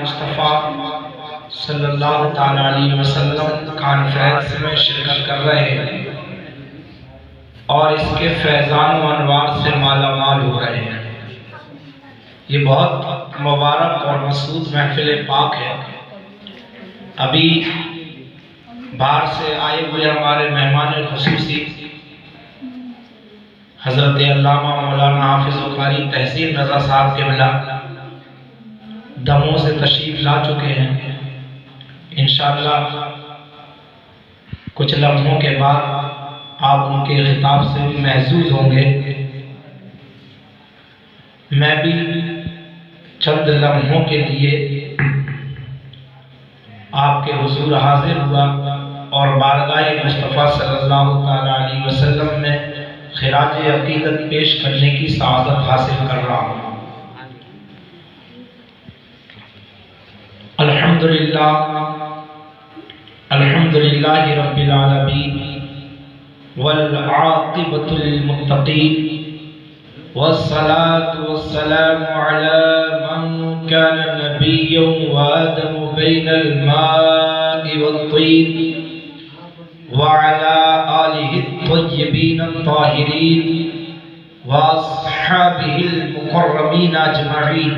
مصطفیٰ صلی اللہ تعالیٰ علیہ وسلم کانفرنس میں شرکت کر رہے ہیں اور اس کے فیضان و انوار سے مالا مال ہو رہے ہیں۔ یہ بہت مبارک اور مسعود محفل پاک ہے۔ ابھی باہر سے آئے ہوئے ہمارے مہمان خصوصی حضرت علامہ مولانا حافظ قاری تحسین رضا صاحب کے ملا دموں سے تشریف لا چکے ہیں۔ انشاءاللہ کچھ لمحوں کے بعد آپ ان کے خطاب سے بھی محظوظ ہوں گے۔ میں بھی چند لمحوں کے لیے آپ کے حضور حاضر ہوا اور بارگاہ مصطفیٰ صلی اللہ تعالیٰ علیہ وسلم میں خراج عقیدت پیش کرنے کی سعادت حاصل کر رہا ہوں۔ الحمدللہ رب العالمین والعاقبۃ للمتقین والصلاة والسلام على من كان نبيا وآدم بين الماء والطين وعلى آله الطيبين الطاهرين وأصحابه المكرمين أجمعين،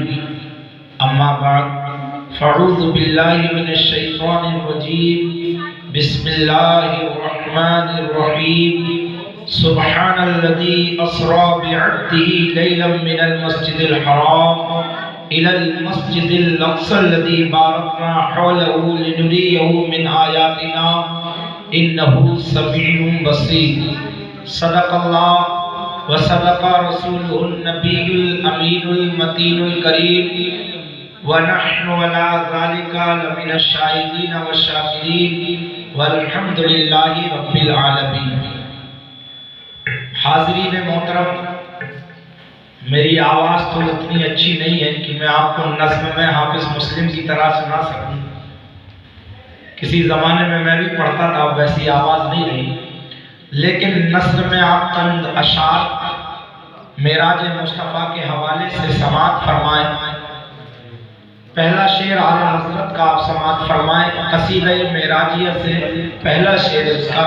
أما بعد فأعوذ بالله من الشيطان الرجيم، بسم الله الرحمن الرحيم، سبحان الذي أسرى بعبده ليلا من المسجد الحرام إلى المسجد الأقصى الذي باركنا حوله لنريه من آياتنا إنه سميع بصير۔ صدق الله وصدق رسوله النبي الأمين المتين الكريم، ونحن على ذلك لمن الشاهدين والشاكرين والحمد لله رب العالمين۔ حاضرین محترم، میری آواز تو اتنی اچھی نہیں ہے کہ میں آپ کو نظم میں حافظ مسلم کی طرح سنا سکوں۔ کسی زمانے میں بھی پڑھتا تھا، ویسی آواز نہیں رہی، لیکن نثر میں آپ چند اشعار معراج مصطفیٰ کے حوالے سے سماعت فرمائیں۔ پہلا شعر اعلیٰ حضرت کا آپ سماعت فرمائیں، قصیدہ معراجیہ سے پہلا شعر اس کا: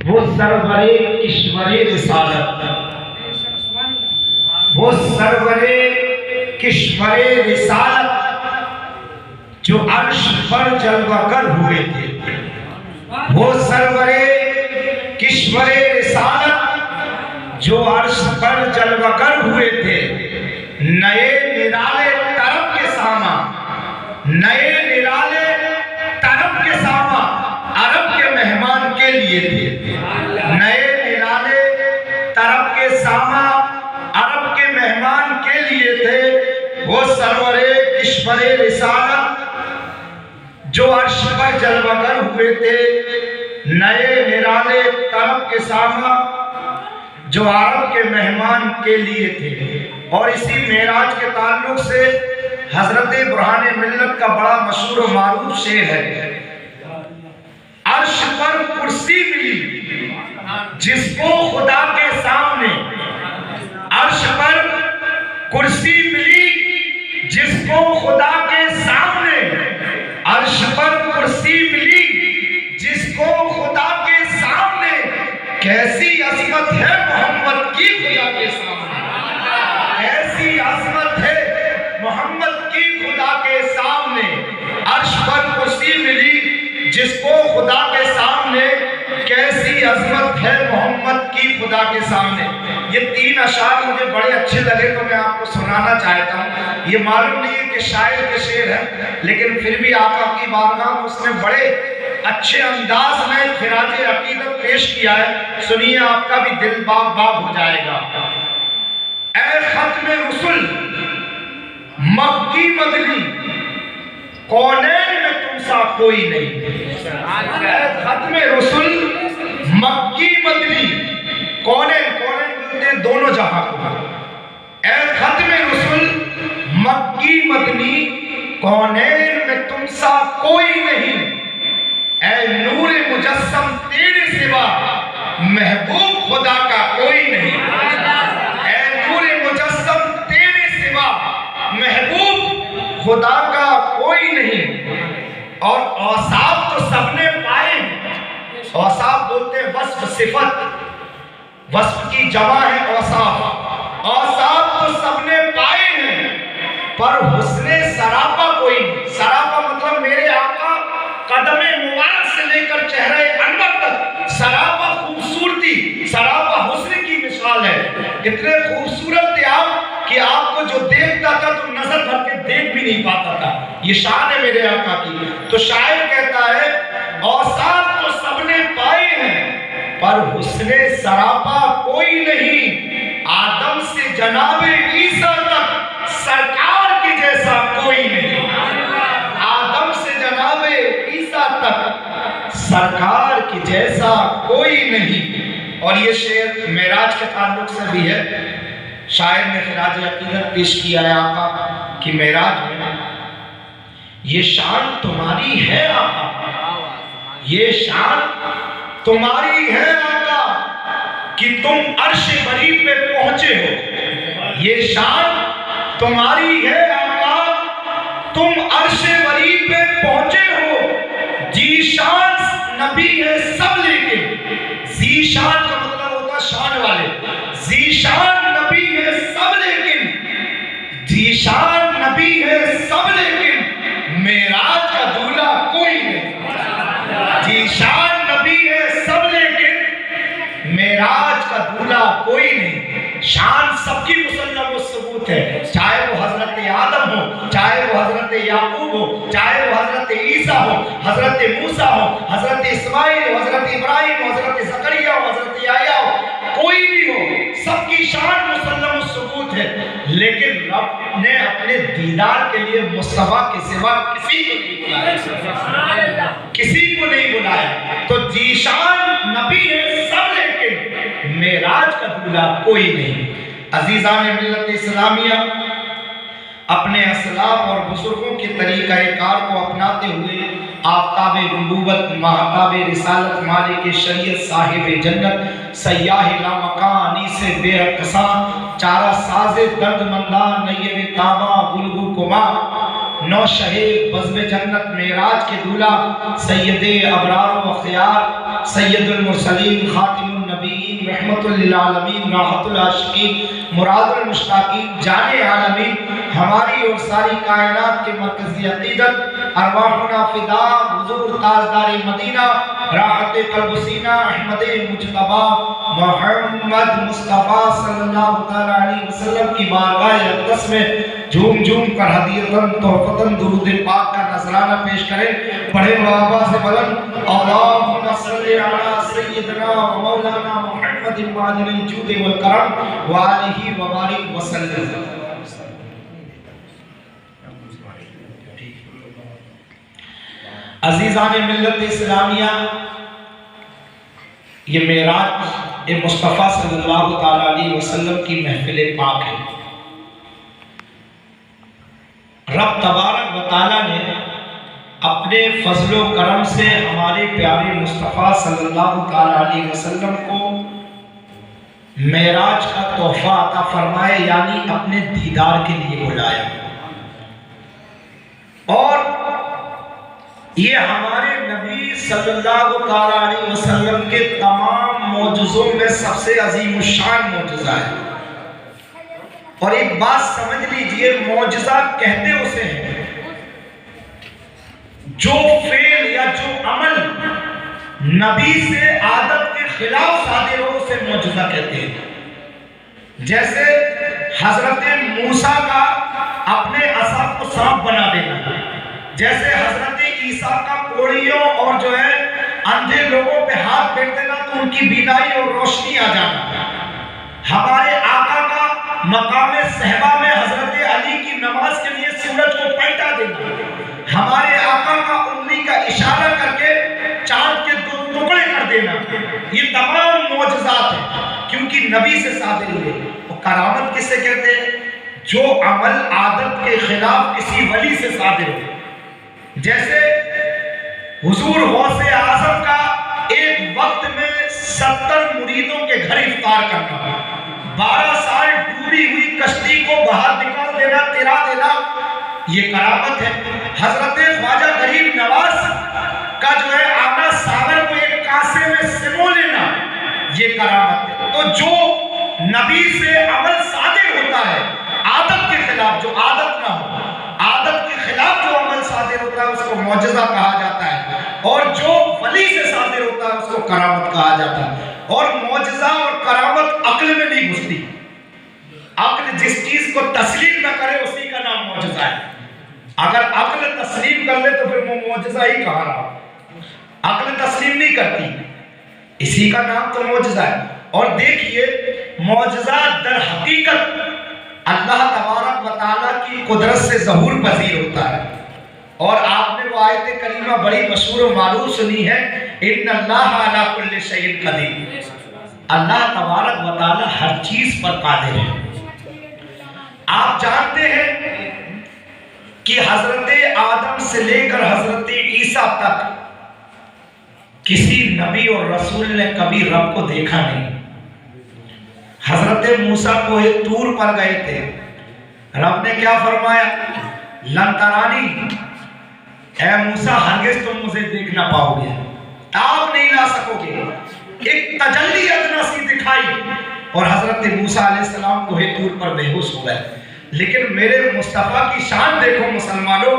وہ سرور کشور رسالت، وہ سرور کشور رسالت جو عرش پر جلوہ گر ہوئے تھے، وہ سرور کشور رسالت جو عرش پر جلوہ گر ہوئے تھے، نئے نرالے طرب کے ساماں، نئے نرالے طرب کے ساماں عرب کے مہمان کے لیے تھے، نئے نرالے طرب کے ساماں عرب کے مہمان کے لیے تھے۔ وہ سرور کشور رسالت جو عرش پر جلوہ گر ہوئے تھے، نئے نرالے طرب کے ساماں جو عرب کے مہمان کے لیے تھے۔ اور اسی معراج کے تعلق سے حضرت برہان ملت کا بڑا مشہور و معروف شعر ہے: عرش پر کرسی ملی جس کو خدا کے سامنے، عرش پر کرسی ملی جس کو خدا کے سامنے، عرش پر کرسی ملی جس کو خدا کے سامنے، کیسی عظمت ہے محمد کی خدا کے سامنے، کیسی عظمت ہے محمد کی خدا کے سامنے۔ عرش پر کرسی ملی جس کو خدا کے سامنے، کیسی عظمت ہے محمد کی خدا کے سامنے۔ یہ تین اشعار مجھے بڑے اچھے لگے تو میں آپ کو سنانا چاہتا ہوں۔ یہ معلوم نہیں ہے کہ شاعر کے شعر ہیں، لیکن پھر بھی آقا کی بارگاہ میں اس نے بڑے اچھے انداز میں خراج عقیدت پیش کیا ہے۔ سنیے، آپ کا بھی دل باغ باغ ہو جائے گا۔ اے ختم رسل مکی مدنی، کونین میں تم سا کوئی نہیں۔ اے ختم رسل مکی مدنی، کونین بولتے ہیں دونوں جہاں کو۔ اے ختم رسل مکی مدنی، کونین میں تم سا کوئی نہیں۔ اے نور مجسم تیرے سوا محبوب خدا کا کوئی نہیں۔ اے نور مجسم تیرے سوا محبوب خدا کا کوئی نہیں، اور اوصاف تو سب نے پائے ہیں۔ اوصاف بولتے ہیں وصف صفت، وصف کی جمع ہے اوصاف، اوصاف تو سب نے پائے ہیں پر حسن سراپا کوئی نہیں۔ سراپا مطلب میرے آقا قدم مبارک سے لے کر چہرہ انور تک سراپا خوبصورتی، سراپا حسن کی مثال ہے۔ اتنے خوبصورت تھے آپ کہ آپ کو جو دیکھتا تھا تو نظر بھر کے دیکھ بھی نہیں پاتا تھا۔ یہ شان ہے میرے آقا کی۔ تو شاعر کہتا ہے اوصاف تو سب نے پائے ہیں پر حسن سراپا کوئی نہیں، آدم سے جناب عیسیٰ تک سرکار کے جیسا کوئی نہیں، آدم سے جناب عیسیٰ تک سرکار کے جیسا کوئی نہیں۔ اور یہ شعر معراج کے تعلق سے بھی ہے۔ شاعر نے خراج عقیدت پیش کیا ہے آقا کہ معراج میں یہ شان تمہاری ہے آقا، یہ شان تمہاری ہے آقا کہ تم عرش بری پہ پہنچے ہو، یہ شان تمہاری ہے آقا تم عرش بری پہ پہنچے ہو، جی شان نبی ہے سب لیکن، ذی شان کا مطلب ہوتا شان والے، ذی شان نبی ہے سب لیکن، ذی شان نبی ہے سب لیکن معراج کا دولہا کوئی نہیں، ذی شان نبی ہے سب لیکن معراج کا دولہا کوئی نہیں۔ شان سب کی مسلم و ثبوت ہے، چاہے وہ حضرت آدم ہو، چاہے وہ حضرت یعقوب ہو، چاہے وہ حضرت عیسیٰ ہو، حضرت موسیٰ ہو، حضرت اسماعیل ہو، حضرت ابراہیم ہو، حضرت زکریا ہو، حضرت یحییٰ ہو، کوئی بھی ہو، سب کی شان مسلم و ثبوت ہے۔ لیکن رب نے اپنے دیدار کے لیے مصطفیٰ کے سوا کسی کو نہیں بلایا، کسی کو نہیں بلایا۔ تو ذی شان نبی ہے سب لیکن معراج کا دولہا کوئی نہیں۔ عزیزان ملت اسلامیہ، اپنے اسلاف اور بزرگوں کے طریقہ کار کو اپناتے ہوئے آفتاب نبوت، مہتاب رسالت، مالک شریعت، صاحب جنت، سیاہ لامکان، انیس بے رقصان، چارہ ساز درد مندان، نیر تابا گلگو کما، نو شہ بزم جنت، معراج کے دولہا، سید ابرار و اخیار، سید المرسلین، خاتم النبیین، رحمت للعالمین، راحت العاشقین، مراد المشتاقین، جان عالمین، ہماری اور ساری کائنات کے مرکزی عقیدت، ارواحنا فدا حضور تاجدار مدینہ، راحت قلب سینہ، احمد مجتبی محمد مصطفیٰ صلی اللہ علیہ وسلم کی بارگاہ اقدس میں جھوم جھوم کر ہدیتاً تحفتاً درود پاک کا نذرانہ پیش کریں۔ پڑھیں آواز بلند، اللہم صلی علی سیدنا و مولانا محمد معدن الجود والکرم وآلہ وبارک وسلم۔ عزیزان ملت اسلامیہ، یہ معراج مصطفیٰ صلی اللہ علیہ وسلم کی محفل پاک ہے۔ رب تبارک و تعالیٰ نے اپنے فضل و کرم سے ہمارے پیارے مصطفیٰ صلی اللہ علیہ وسلم کو معراج کا تحفہ عطا فرمائے، یعنی اپنے دیدار کے لیے بلایا، اور یہ ہمارے نبی صلی اللہ علیہ وسلم کے تمام معجزوں میں سب سے عظیم الشان معجزہ ہے۔ اور ایک بات سمجھ لیجئے، معجزہ کہتے اسے ہیں جو فعل یا جو عمل نبی سے عادت کے خلاف صادر ہو اسے معجزہ کہتے ہیں۔ جیسے حضرت موسیٰ کا اپنے عصا کو سانپ بنا دینا، جیسے حضرت عیسیٰ کا کوڑیوں اور جو ہے اندھے لوگوں پہ ہاتھ پھیر دینا تو ان کی بینائی اور روشنی آ جانا، ہمارے آقا کا مقام صحبہ میں حضرت علی کی نماز کے لیے سورج کو پلٹا دینا، ہمارے آقا کا انگلی کا اشارہ کر کے چاند کے دو ٹکڑے کر دینا، یہ تمام معجزات ہیں کیونکہ نبی سے صادر ہوئے۔ اور کرامت کسے کہتے ہیں؟ جو عمل عادت کے خلاف کسی ولی سے صادر ہو۔ جیسے حضور غوث اعظم کا ایک وقت میں 70 مریدوں کے گھر افطار کرنا، 12 سال ڈوبی ہوئی کشتی کو باہر نکال دینا، تیرا دینا، یہ کرامت ہے. حضرت خواجہ غریب نواز کا جو ہے آنا ساغر کو ایک کاسے میں سمو لینا، یہ کرامت ہے. تو جو نبی سے عمل صادر ہوتا ہے عادت کے خلاف، جو عادت نہ ہو، عادت کے خلاف جو عمل صادر ہوتا ہے اس کو معجزہ کہا جاتا ہے، اور جو ولی سے صادر ہوتا ہے اس کو کرامت کہا جاتا ہے. اور معجزہ اور کرامت عقل میں نہیں گھستی. عقل جس چیز کو تسلیم نہ کرے اسی کا نام معجزہ ہے. اگر عقل تسلیم کر لے تو پھر وہ معجزہ ہی کہا رہا. عقل تسلیم نہیں کرتی، اسی کا نام تو معجزہ ہے. اور دیکھیے معجزہ در حقیقت اللہ تبارک و تعالیٰ کی قدرت سے ظہور پذیر ہوتا ہے. اور آپ نے وہ آیت کریمہ بڑی مشہور و معروف سنی ہے، ان اللہ علی کل شیء قدیر. اللہ تبارک و تعالیٰ ہر چیز پر قادر ہے. آپ جانتے ہیں کہ حضرت آدم سے لے کر حضرت عیسیٰ تک کسی نبی اور رسول نے کبھی رب کو دیکھا نہیں. حضرت موسیٰ کوہ طور پر گئے تھے، رب نے کیا فرمایا؟ لن ترانی، اے موسیٰ ہرگز تم مجھے دیکھ نہ پاؤ گے، تاب نہیں لا سکو گے. ایک تجلی ادنا سی دکھائی اور حضرت موسیٰ علیہ السلام کوہ طور پر بے ہوش ہو گئے. لیکن میرے مصطفیٰ کی شان دیکھو مسلمانوں،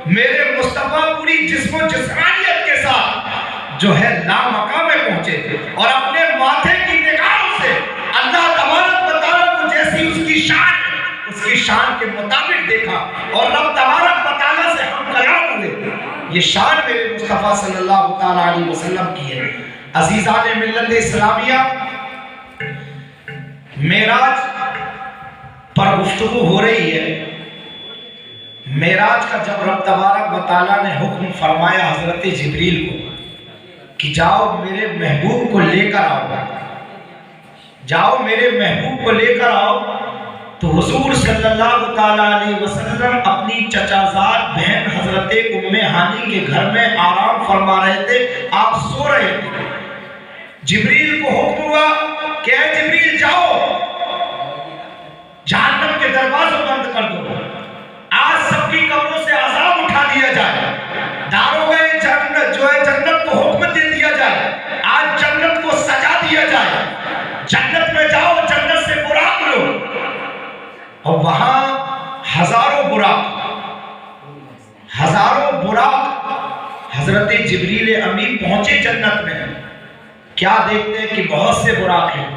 میرے مصطفیٰ پوری جسم و جسمانیت کے ساتھ جو ہے لامقام میں پہنچے تھے، اور اپنے ماتھے کی نگاہوں سے اللہ تبارک و تعالیٰ کو جیسی اس کی شان ہے اس کی شان کے مطابق دیکھا، اور رب تبارک و تعالیٰ سے ہم کلام ہوئے. یہ شان میرے مصطفیٰ صلی اللہ تعالیٰ علیہ وسلم کی ہے. عزیزان ملت اسلامیہ، معراج پر گفتگو ہو رہی ہے. معراج کا جب رب تبارک و تعالیٰ نے حکم فرمایا حضرت جبریل کو کہ جاؤ میرے محبوب کو لے کر آؤ، جاؤ میرے محبوب کو لے کر آؤ، تو حضور صلی اللہ تعالیٰ علیہ وسلم اپنی چچا زاد بہن حضرت ام ہانی کے گھر میں آرام فرما رہے تھے. آپ سو رہے تھے. جبریل کو حکم ہوا کہ اے جبریل جاؤ جہنم کے دروازے بند کر دو، آج سب کی قبروں سے عذاب اٹھا دیا جائے، داروغے جنت جو ہے جنت کو حکم دے دیا جائے، آج جنت کو سجا دیا جائے، جنت میں جاؤ جنت سے براق لو. اور وہاں ہزاروں براق حضرت جبریل امین پہنچے جنت میں. کیا دیکھتے ہیں کہ بہت سے براق ہیں،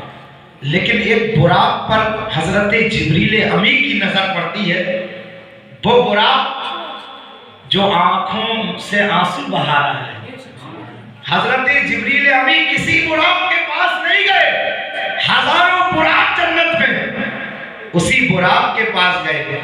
لیکن ایک براق پر حضرت جبریل امین کی نظر پڑتی ہے. وہ براق جو آنکھوں سے آنسو بہا رہا ہے. حضرت جبریل امین کسی براق کے پاس نہیں گئے، ہزاروں براق جنت میں اسی براق کے پاس گئے.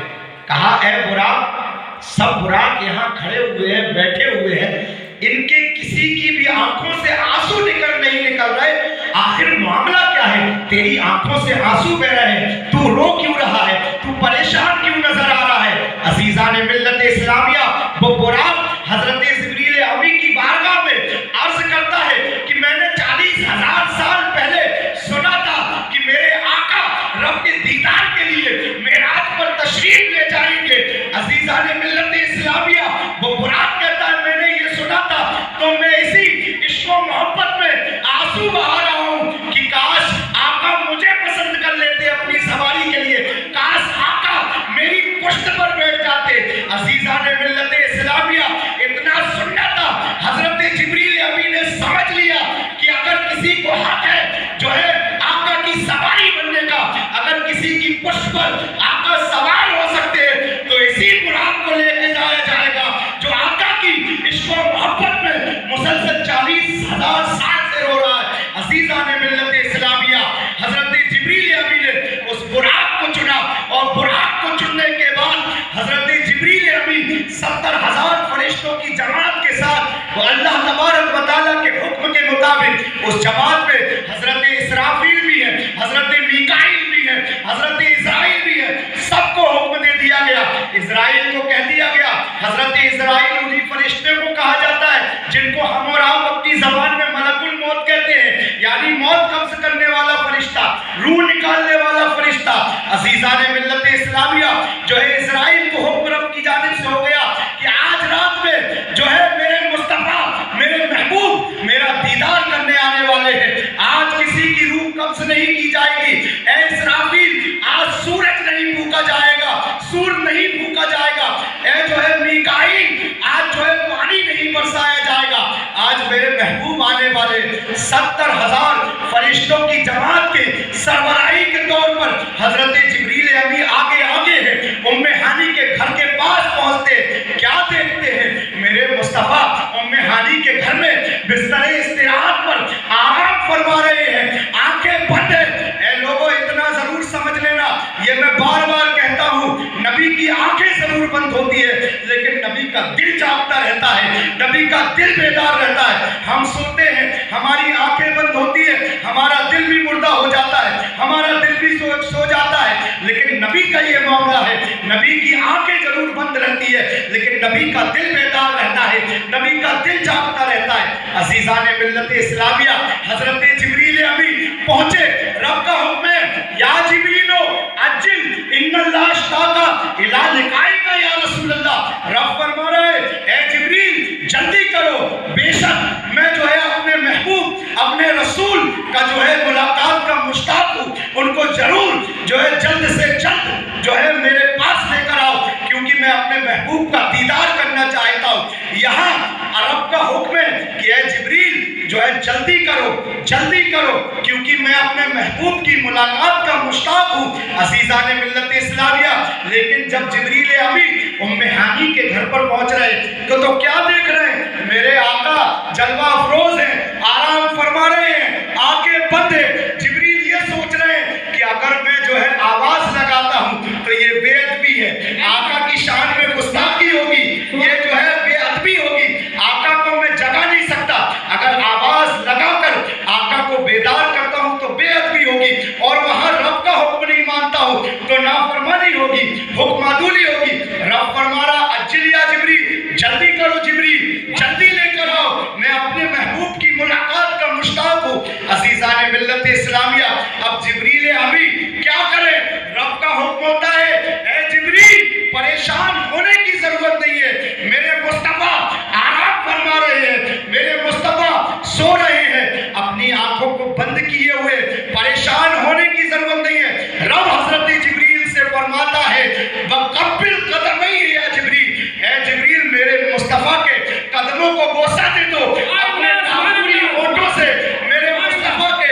کہا اے براق، سب براق یہاں کھڑے ہوئے ہیں، بیٹھے ہوئے ہیں، ان کے کسی کی بھی آنکھوں سے آنسو نہیں نکل رہے، آخر معاملہ کیا ہے؟ تیری آنکھوں سے آنسو بہ رہے ہیں، تو رو کیوں رہا ہے، تو پریشان کیوں نظر آ رہا ہے؟ عزیزان ملت اسلامیہ، وہ براق حضرت جبریل امی کی بارگاہ میں عرض کرتا ہے کہ میں نے 40,000 سال پہلے سنا تھا کہ میرے آقا رب کے دیدار کے لیے معراج پر تشریف لے جائیں گے. عزیزان ملت اسلامیہ، وہ براق کہتا ہے میں نے یہ سنا تھا، تو میں اسی عشق و محبت میں آنسو بہا رہا ہوں کہ کاش آقا مجھے پسند کر لیتے اپنی سواری کے لیے، کاش آقا میری پشت پر بیٹھ جاتے. عزیزان ملت اسلامیہ، اتنا سننا تھا حضرت جبریل امی نے سمجھ لیا کہ اگر کسی کو حق ہے جو ہے آقا کی سواری بننے کا، اگر کسی کی پشت پر آقا سوار ہو سکتے ہیں تو اسی براق کو لے کے جایا جائے گا جو آقا کی عشق و محبت میں مسلسل 40,000 سال سے رو رہا ہے. عزیزان ملت اسلامیہ، حضرت جبریل امی نے اس براق کو چنا، اور براق کو چننے کے بعد حضرت جبریل امی 70,000 فرشتوں کی جماعت کے ساتھ وہ اللہ تبارک و تعالیٰ کے حکم کے مطابق اس جماعت میں حضرت اسرافیل بھی ہے، حضرت میکائیل بھی ہے، حضرت اسرائیل بھی ہے، سب کو حکم دے دیا گیا. اسرائیل کو کہہ دیا گیا، حضرت اسرائیل انہی فرشتے کو کہا جاتا ہے جن کو ہم اور آپ اپنی زبان میں ملک الموت کہتے ہیں، یعنی موت قبض کرنے والا فرشتہ، روح نکالنے والا فرشتہ. عزیزان ملت اسلامیہ، جو ہے اسرائیل کو حکم رب کی جانب نہیں کی جائے گی. اے اسرافیل آج سورج نہیں پھونکا جائے گا, سور نہیں پھونکا جائے گا. اے جو ہے میکائیل آج جو ہے پانی نہیں برسایا جائے گا. آج میرے محبوب آنے والے 70,000 فرشتوں کی جماعت کے سربراہی کے طور پر حضرت جبریل امی آگے آگے ہیں. ام ہانی کے گھر کے پاس پہنچتے کیا دیکھتے ہیں؟ میرے مصطفیٰ ام ہانی کے گھر میں بستر استراحت پر آرام فرما رہے ہیں, آنکھیں بند ہیں. اے لوگوں اتنا ضرور سمجھ لینا, یہ میں بار بار کہتا ہوں, نبی کی آنکھیں ضرور بند ہوتی ہے لیکن نبی کا دل جاگتا رہتا ہے, نبی کا دل بیدار رہتا ہے. ہم سوتے ہیں, ہماری آنکھیں بند ہوتی ہے, ہمارا دل بھی مردہ ہو جاتا ہے, ہمارا دل بھی سو جاتا ہے. لیکن نبی کا یہ معاملہ ہے, نبی کی آنکھیں ضرور بند رہتی ہے لیکن نبی کا دل بیدار رہتا ہے, نبی کا دل جاگتا رہتا ہے. عزیزان ملت اسلامیہ, حضرت جبریل امی پہنچے, رب کا حکم ہے یا جبریلو عجل ان اللہ اشتاقا الی لقائک یا رسول اللہ. رب فرما رہے اے جبریل جلدی کرو, بے شک میں جو ہے اپنے محبوب اپنے رسول کا جو ہے ملاقات کا مشتاق ہوں, ان کو ضرور جو ہے جلد سے جلد جو ہے میرے پاس لے کر آؤ کیونکہ میں اپنے محبوب کا دیدار کرنا چاہتا ہوں. یہاں رب کا حکم ہے کہ اے جبریل جو ہے جلدی کرو کیونکہ میں اپنے محبوب کی ملاقات کا مشتاق ہوں. عزیزان ملت اسلامیہ, لیکن جب جبریل امی ام ہانی کے گھر پر پہنچ رہے تو کیا دیکھ رہے ہیں؟ میرے آقا جلوہ افروز ہیں, آرام فرما رہے ہیں, آنکھیں بند ہیں. جبریل یہ سوچ رہے ہیں کہ اگر میں جو ہے آواز لگاتا ہوں تو یہ بے ادبی ہے, آقا کی شان میں گستاخی ہوگی, یہ جو ہے بے ادبی ہوگی, آقا کو میں جگا نہیں سکتا. اگر آواز لگا کر آقا کو بیدار کرتا ہوں تو بے ادبی ہوگی, اور وہاں رب کا حکم نہیں مانتا ہوں تو نافرمانی ہوگی, حکم عدولی ہوگی. رب فرما رہا عجل یا جبریل, جلدی کرو جبریل, جلدی لے کر آؤ, میں اپنے محبوب کی ملاقات کا مشتاق ہوں. عزیزان ملت اسلامیہ, اب جبریل امی کیا کرے؟ رب کا حکم ہوتا ہے اے جبریل پریشان ہونے کی ضرورت نہیں ہے, میرے مصطفیٰ آرام فرما رہے ہیں, میرے مصطفیٰ سو رہے ہیں, اپنی آنکھوں کو بند کیے ہوئے, پریشان ہونے کی ضرورت نہیں ہے. رب حضرت جبریل سے فرماتا ہے وَقَبِّلْ قَدَمَيْهِ یا جبریل, اے جبریل میرے مصطفیٰ کے قدموں کو بوسہ دے دو اپنے ناموری ہونٹوں سے, میرے مصطفیٰ کے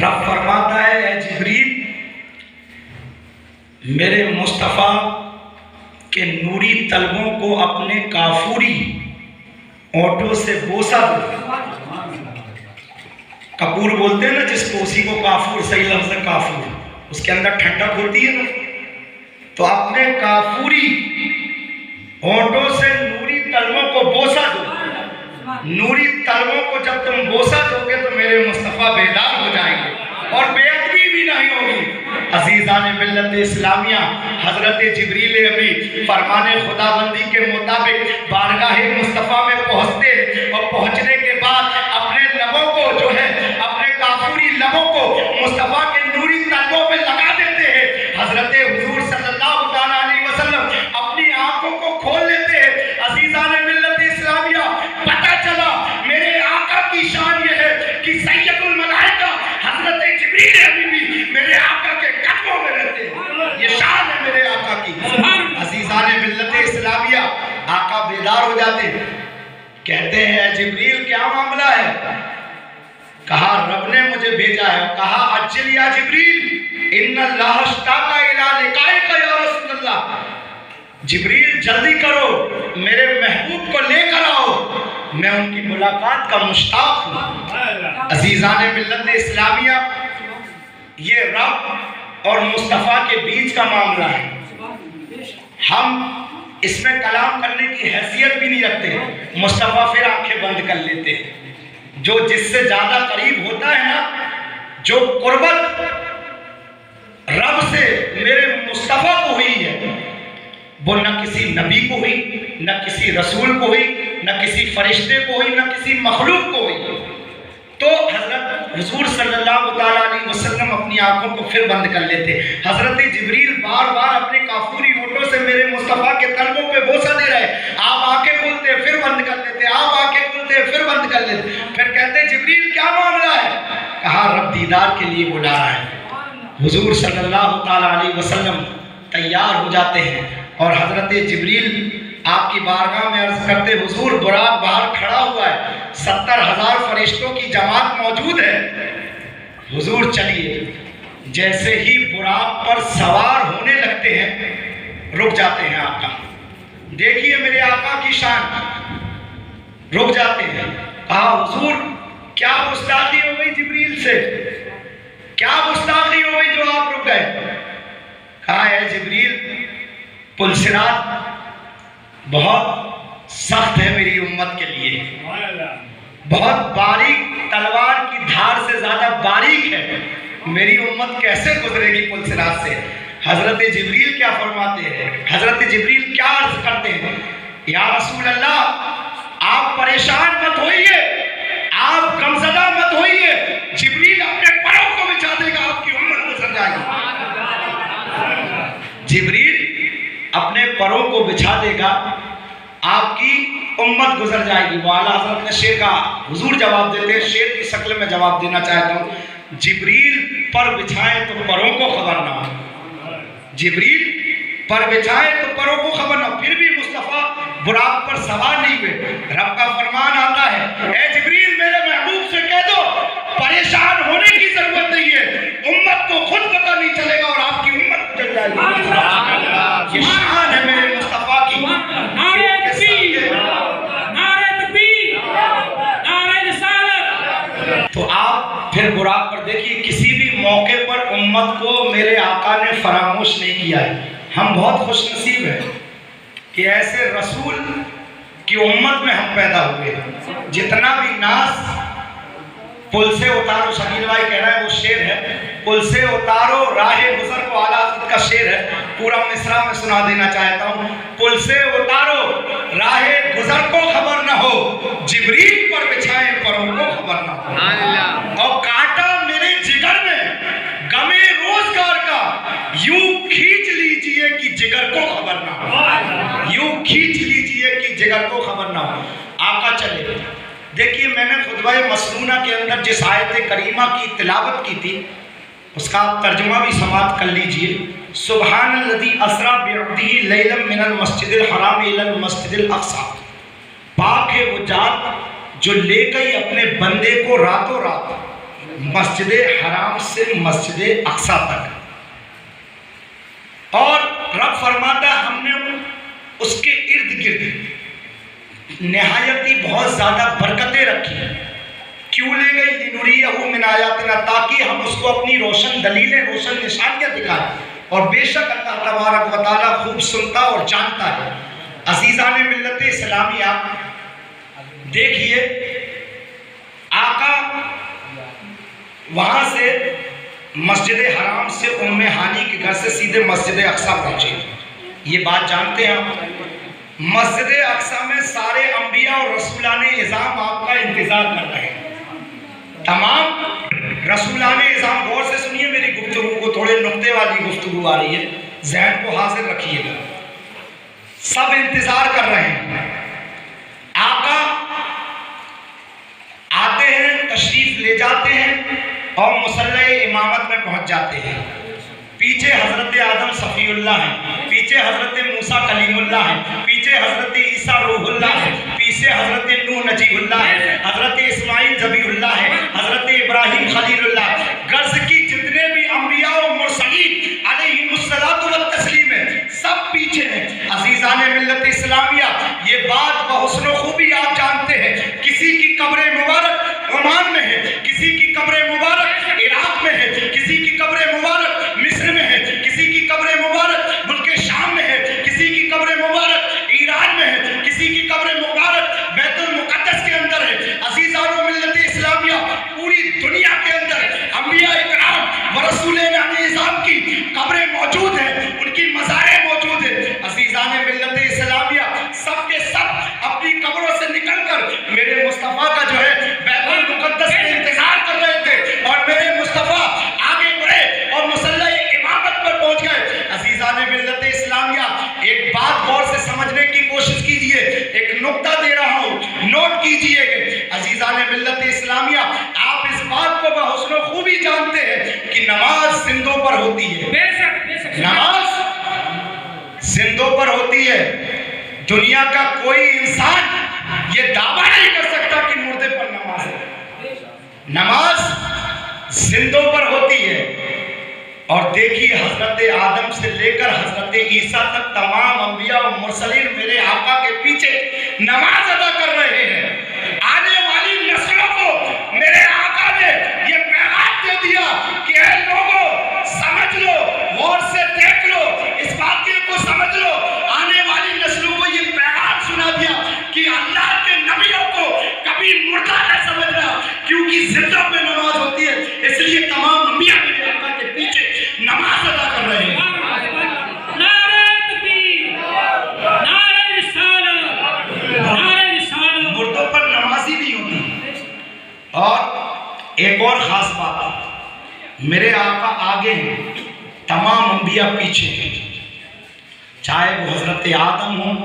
رب فرماتا ہے اے جبریل میرے مصطفیٰ کے نوری طلبوں کو اپنے کافوری ہونٹوں سے بوسہ دو. کپور بولتے ہیں نا جس کو, اسی کو کافور, صحیح لفظ ہے کافور, اس کے اندر ٹھنڈک ہوتی ہے نا, تو اپنے کافوری ہونٹوں سے نوری طلبوں کو بوسہ دو. نوری طلبوں کو جب تم بوسہ دو گے تو میرے مصطفیٰ بیدار ہو جائیں گے اور بے ادبی بھی نہیں ہوگی. عزیزان ملت اسلامیہ, حضرت جبریل امی فرمان خداوندی کے مطابق بارگاہ مصطفیٰ میں پہنچتے ہیں, اور پہنچنے کے بعد اپنے لبوں کو جو ہے اپنے کافوری لبوں کو مصطفیٰ کے نوری طلبوں پہ لگا دیتے ہیں. حضرت حضور صلی اللہ تعالیٰ علیہ وسلم اپنی آنکھوں کو کھول لیتے ہیں. عزیزان ملت اسلامیہ, پتہ چلا میرے آقا کی شان یہ ہے کہ سید الملائکہ حضرت جبریل امی بھی میرے آقا کے قدموں میں رہتے ہیں. یہ شان ہے میرے آقا کی. عزیزان ملت اسلامیہ, آقا بیدار ہو جاتے ہیں, کہتے ہیں اے جبریل کیا معاملہ ہے؟ کہا رب نے مجھے بھیجا ہے. کہا عجل یا جبریل ان اللہ اشتاق الی لقائک یا رسول اللہ, جبریل جلدی کرو میرے محبوب کو لے کر آؤ, میں ان کی ملاقات کا مشتاق ہوں. عزیزان ملت اسلامیہ, یہ رب اور مصطفیٰ کے بیچ کا معاملہ ہے. ہم اس میں کلام کرنے کی حیثیت بھی نہیں رکھتے. مصطفیٰ پھر آنکھیں بند کر لیتے ہیں. جو جس سے زیادہ قریب ہوتا ہے نا, جو قربت رب سے میرے مصطفیٰ کو ہوئی ہے, وہ نہ کسی نبی کو ہوئی, نہ کسی رسول کو ہوئی, نہ کسی فرشتے کو ہوئی, نہ کسی مخلوق کو ہوئی. تو حضرت حضور صلی اللہ تعالیٰ علیہ وسلم اپنی آنکھوں کو پھر بند کر لیتے. حضرت جبریل بار بار اپنے کافوری ہونٹوں سے میرے مصطفیٰ کے قلبوں پہ بوسہ دے رہے. آپ آنکھیں کھولتے پھر بند کر لیتے, آپ آنکھیں کھولتے پھر بند کر لیتے. پھر کہتے جبریل کیا معاملہ ہے؟ کہا رب دیدار کے لیے بلا رہا ہے. حضور صلی اللہ تعالیٰ علیہ وسلم تیار ہو جاتے ہیں اور حضرت جبریل آپ کی بارگاہ میں عرض کرتے حضور براق باہر کھڑا ہوا ہے, 70,000 فرشتوں کی جماعت موجود ہے, حضور چلیے. جیسے ہی براق پر سوار ہونے لگتے ہیں رک جاتے ہیں آقا. دیکھیے میرے آقا کی شان, رک جاتے ہیں. کہا حضور کیا گستاخی ہو گئی جبریل سے, کیا گستاخی ہو گئی جو آپ رک گئے؟ کہا اے جبریل پل صراط بہت سخت ہے میری امت کے لیے, بہت باریک, تلوار کی دھار سے زیادہ باریک ہے, میری امت کیسے گزرے گی پل صراط سے؟ حضرت جبریل کیا فرماتے ہیں, حضرت جبریل کیا عرض کرتے ہیں, یا رسول اللہ آپ پریشان مت ہوئیے, آپ غمزدہ مت ہوئیے, جبریل اپنے پروں کو بچھا دے گا, آپ کی امت گزر جائے گی. جبریل اپنے پروں کو بچھا دے گا, آپ کی امت گزر جائے گی. وہ اعلیٰ حضرت نے شیر کا حضور جواب دیتے ہیں, شیر کی شکل میں جواب دینا چاہتا ہوں. جبریل پر بچھائیں تو پروں کو خبر نہ ہو, جبریل پر بچھائیں تو پروں کو خبر نہ ہو. پھر بھی مصطفیٰ براق پر سوار نہیں ہوئے. رب کا فرمان آتا ہے اے جبریل میرے محبوب سے کہہ دو پریشان ہونے کی ضرورت نہیں ہے, امت کو خود پتہ نہیں چلے گا اور آپ کی امت چل جائے گی. یہ شان ہے میرے مصطفیٰ کی. تو آپ پھر براق پر دیکھیے, کسی بھی موقع پر امت کو میرے آقا نے فراموش نہیں کیا ہے. ہم بہت خوش نصیب ہیں کہ ایسے رسول کی امت میں ہم پیدا ہوئے. جتنا بھی ناز پل سے اتارو, شکیل بھائی کہہ رہا ہے وہ شعر ہے, پل سے اتارو راہ گزر کو اعلیٰ حضرت کا شعر ہے, پورا مصرع میں سنا دینا چاہتا ہوں. پل سے اتارو راہ گزر کو خبر نہ ہو, جبریل پر بچھائیں پروں کو خبر نہ ہو. اور کاٹا میرے جگر میں غمِ روزگار کا, یوں کھینچ لیجئے کہ جگر کو خبر نہ ہو, یوں کھینچ لیجئے کہ جگر کو خبر نہ ہو. آقا چلے. دیکھیے میں نے خطبہ مسنونہ کے اندر جس آیت کریمہ کی تلاوت کی تھی اس کا آپ ترجمہ بھی سماعت کر لیجئے. سبحان الذی اسریٰ بعبدہ لیلا من المسجد الحرام الی المسجد الاقصی. پاک ہے وہ ذات جو لے گئی اپنے بندے کو راتوں رات مسجد حرام سے مسجد اقصی تک. اور رب فرماتا ہے ہم نے اس کے ارد گرد نہایت ہی بہت زیادہ برکتیں رکھی. کیوں لے گئی؟ لنریہ من آیاتنا, تاکہ ہم اس کو اپنی روشن دلیلیں, روشن نشانیاں دکھائیں. اور بے شک اللہ تبارک و تعالیٰ خوب سنتا اور جانتا ہے. عزیزان ملت اسلامیہ دیکھیے, آقا وہاں سے مسجد حرام سے ام ہانی کے گھر سے سیدھے مسجد اقصی پہنچے. یہ بات جانتے ہیں آپ, مسجد اقصی میں سارے انبیاء اور رسولان اعظام آپ کا انتظار کر رہے ہیں. تمام رسولان اعظام, غور سے سنیے میری گفتگو کو, تھوڑے نقطے والی گفتگو آ رہی ہے, ذہن کو حاضر رکھیے گا. سب انتظار کر رہے ہیں. آقا آتے ہیں, تشریف لے جاتے ہیں اور مصلی امامت میں پہنچ جاتے ہیں. پیچھے حضرت آدم صفی اللہ ہیں, پیچھے حضرت موسیٰ کلیم اللہ ہیں, پیچھے حضرت عیسیٰ روح اللہ ہے, پیچھے حضرت نوح نجیب اللہ ہے, حضرت اسماعیل ذبیح اللہ ہے, حضرت ابراہیم خلیل اللہ. غرض کی جتنے بھی انبیاء و مرسلین علیہم الصلاۃ والتسلیم ہیں سب پیچھے ہیں. عزیزان ملت اسلامیہ یہ بات بحسن و خوبی آپ جانتے ہیں, کسی کی قبر مبارک عمان میں ہے, کسی کی قبر مبارک عراق میں ہے, کسی کی قبر مبارک مصر میں ہے, کسی کی قبر مبارک ملک شام میں ہے, کسی کی قبر مبارک ایران میں ہے, کسی کی قبر مبارک بیت المقدس کے اندر ہے. عزیزان و ملت اسلامیہ پوری دنیا کے بھی جانتے ہیں کہ نماز زندوں پر ہوتی ہے، نماز زندوں پر ہوتی ہے. دنیا کا کوئی انسان یہ دعویٰ نہیں کر سکتا کہ مردے پر نماز ہے. نماز زندوں پر ہوتی ہے. اور دیکھیے حضرت آدم سے لے کر حضرت عیسیٰ تک تمام انبیاء و مرسلین میرے آقا کے پیچھے نماز ادا کر رہے ہیں. آنے والی نسلوں کو میرے آقا نے یہ پیغام دے دیا کہ اے لوگوں سمجھ لو، غور سے دیکھ لو، اس واقعے کو سمجھ لو. آنے والی نسلوں کو یہ پیغام سنا دیا کہ اللہ کے نبیوں کو کبھی مردہ نہ سمجھنا، کیونکہ زندوں میں نماز ہوتی ہے. اس لیے تمام انبیاء میرے آقا کے پیچھے نماز ادا کر رہے ہیں. مردوں پر نماز ہی نہیں ہوتی. اور ایک اور خاص بات، میرے آقا آگے ہیں، تمام انبیاء پیچھے ہیں. چاہے وہ حضرت آدم ہوں،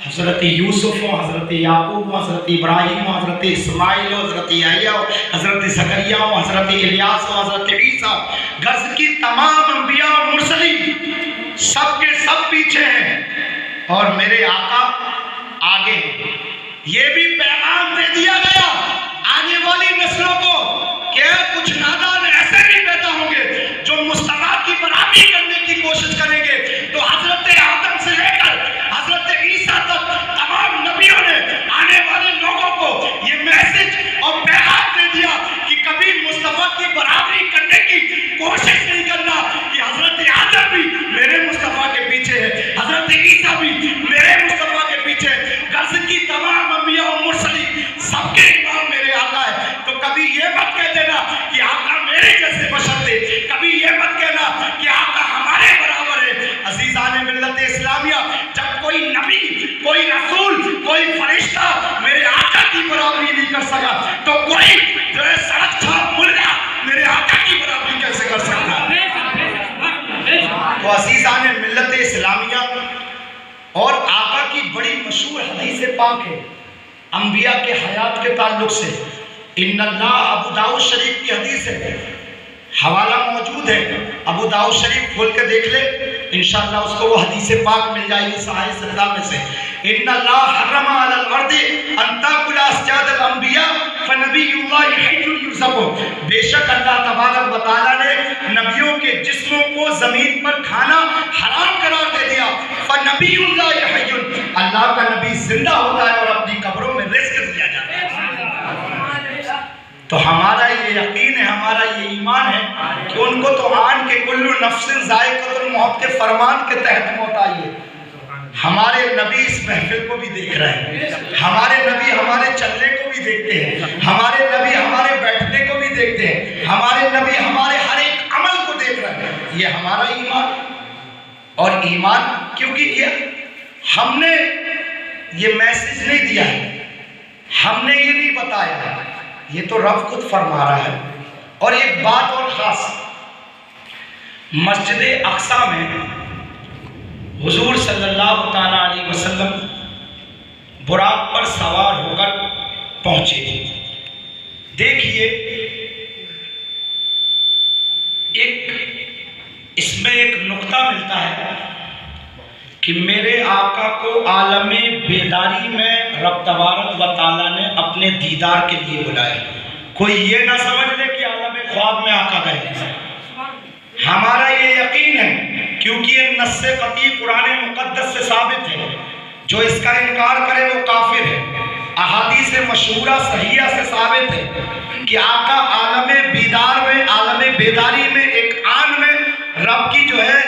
حضرت یوسف ہوں، حضرت یعقوب ہوں، حضرت ابراہیم ہوں، حضرت اسماعیل ہوں، حضرت یحییٰ ہوں، حضرت زکریا ہوں، حضرت الیاس ہوں، حضرت عیسیٰ، غرض کی تمام انبیاء و مرسلین سب کے سب پیچھے ہیں اور میرے آقا آگے ہیں. یہ بھی پیغام دے دیا گیا آنے والی نسلوں کو کہ کچھ نادان ایسے بھی پیدا ہوں گے جو مصطفیٰ کی برابری کرنے کی کوشش کریں گے. تو حضرت آدم سے لے کر حضرت عیسیٰ تک تمام نبیوں نے آنے والے لوگوں کو یہ میسج اور پیغام دے دیا کہ کبھی مصطفیٰ کی برابری کرنے کی کوشش نہیں کرنا. کہ حضرت آدم بھی میرے مصطفیٰ کے پیچھے ہے، حضرت عیسیٰ بھی میرے مصطفیٰ کے پیچھے ہے. غرض کی تمام انبیاء و مرسلین سب کے امام میرے آقا ہے. تو کبھی یہ مت کہہ دینا کہ آقا میرے جیسے بشر تھے، کبھی یہ مت کہنا کہ آقا ہمارے برابر ہے. عزیزان ملت اسلامیہ، جب کوئی نبی، کوئی رسول، کوئی فرشتہ میرے آقا کی برابری نہیں کر سکا تو کوئی جو ہے سڑک چھاپ ملا میرے آقا کی برابری کیسے کر سکتا؟ تو عزیزان ملت اسلامیہ، اور آقا کی بڑی مشہور حدیث پاک ہے انبیاء کے حیات کے تعلق سے. ان اللہ، ابو داؤد شریف کی حدیث ہے، حوالہ موجود ہے، ابو داؤد شریف کھول کے دیکھ لے، انشاءاللہ اس کو وہ حدیث پاک مل جائے گی صحیح زندہ میں سے. ان اللہ حرم علی الارض ان تاکل اسجاد الانبیاء فنبی اللہ حی یرزق. بے شک اللہ تبارک و تعالیٰ نے نبیوں کے جسموں کو زمین پر کھانا حرام قرار دے دیا. فنبی اللہ حی، اللہ کا نبی زندہ ہوتا ہے اور اپنی قبروں میں رزق دیا جاتا ہے. تو ہمارا یہ یقین ہے، ہمارا یہ ایمان ہے کہ ان کو تو آن کے کل نفس ذائقۃ الموت کے فرمان کے تحت موت آئی ہے. ہمارے نبی اس محفل کو بھی دیکھ رہے ہیں، ہمارے نبی ہمارے چلنے کو بھی دیکھتے ہیں، ہمارے نبی ہمارے بیٹھنے کو بھی دیکھتے ہیں، ہمارے نبی ہمارے ہر ایک عمل کو دیکھ رہے ہیں. یہ ہمارا ایمان. اور ایمان کیونکہ یہ ہم نے یہ میسج نہیں دیا ہے، ہم نے یہ نہیں بتایا، یہ تو رب خود فرما رہا ہے. اور ایک بات اور خاص، مسجد اقصیٰ میں حضور صلی اللہ تعالیٰ علیہ وسلم براق پر سوار ہو کر پہنچے. دیکھیے اس میں ایک نقطہ ملتا ہے کہ میرے آقا کو عالم بیداری میں رب تبارک و تعالیٰ نے اپنے دیدار کے لیے بلایا. کوئی یہ نہ سمجھ لے کہ عالم خواب میں آقا گئے. ہمارا یہ یقین ہے کیونکہ یہ نص قطعی قرآن مقدس سے ثابت ہے. جو اس کا انکار کرے وہ کافر ہے. احادیث مشہورہ صحیحہ سے ثابت ہے کہ آقا عالم بیدار میں، عالم بیداری میں ایک آن میں رب کی جو ہے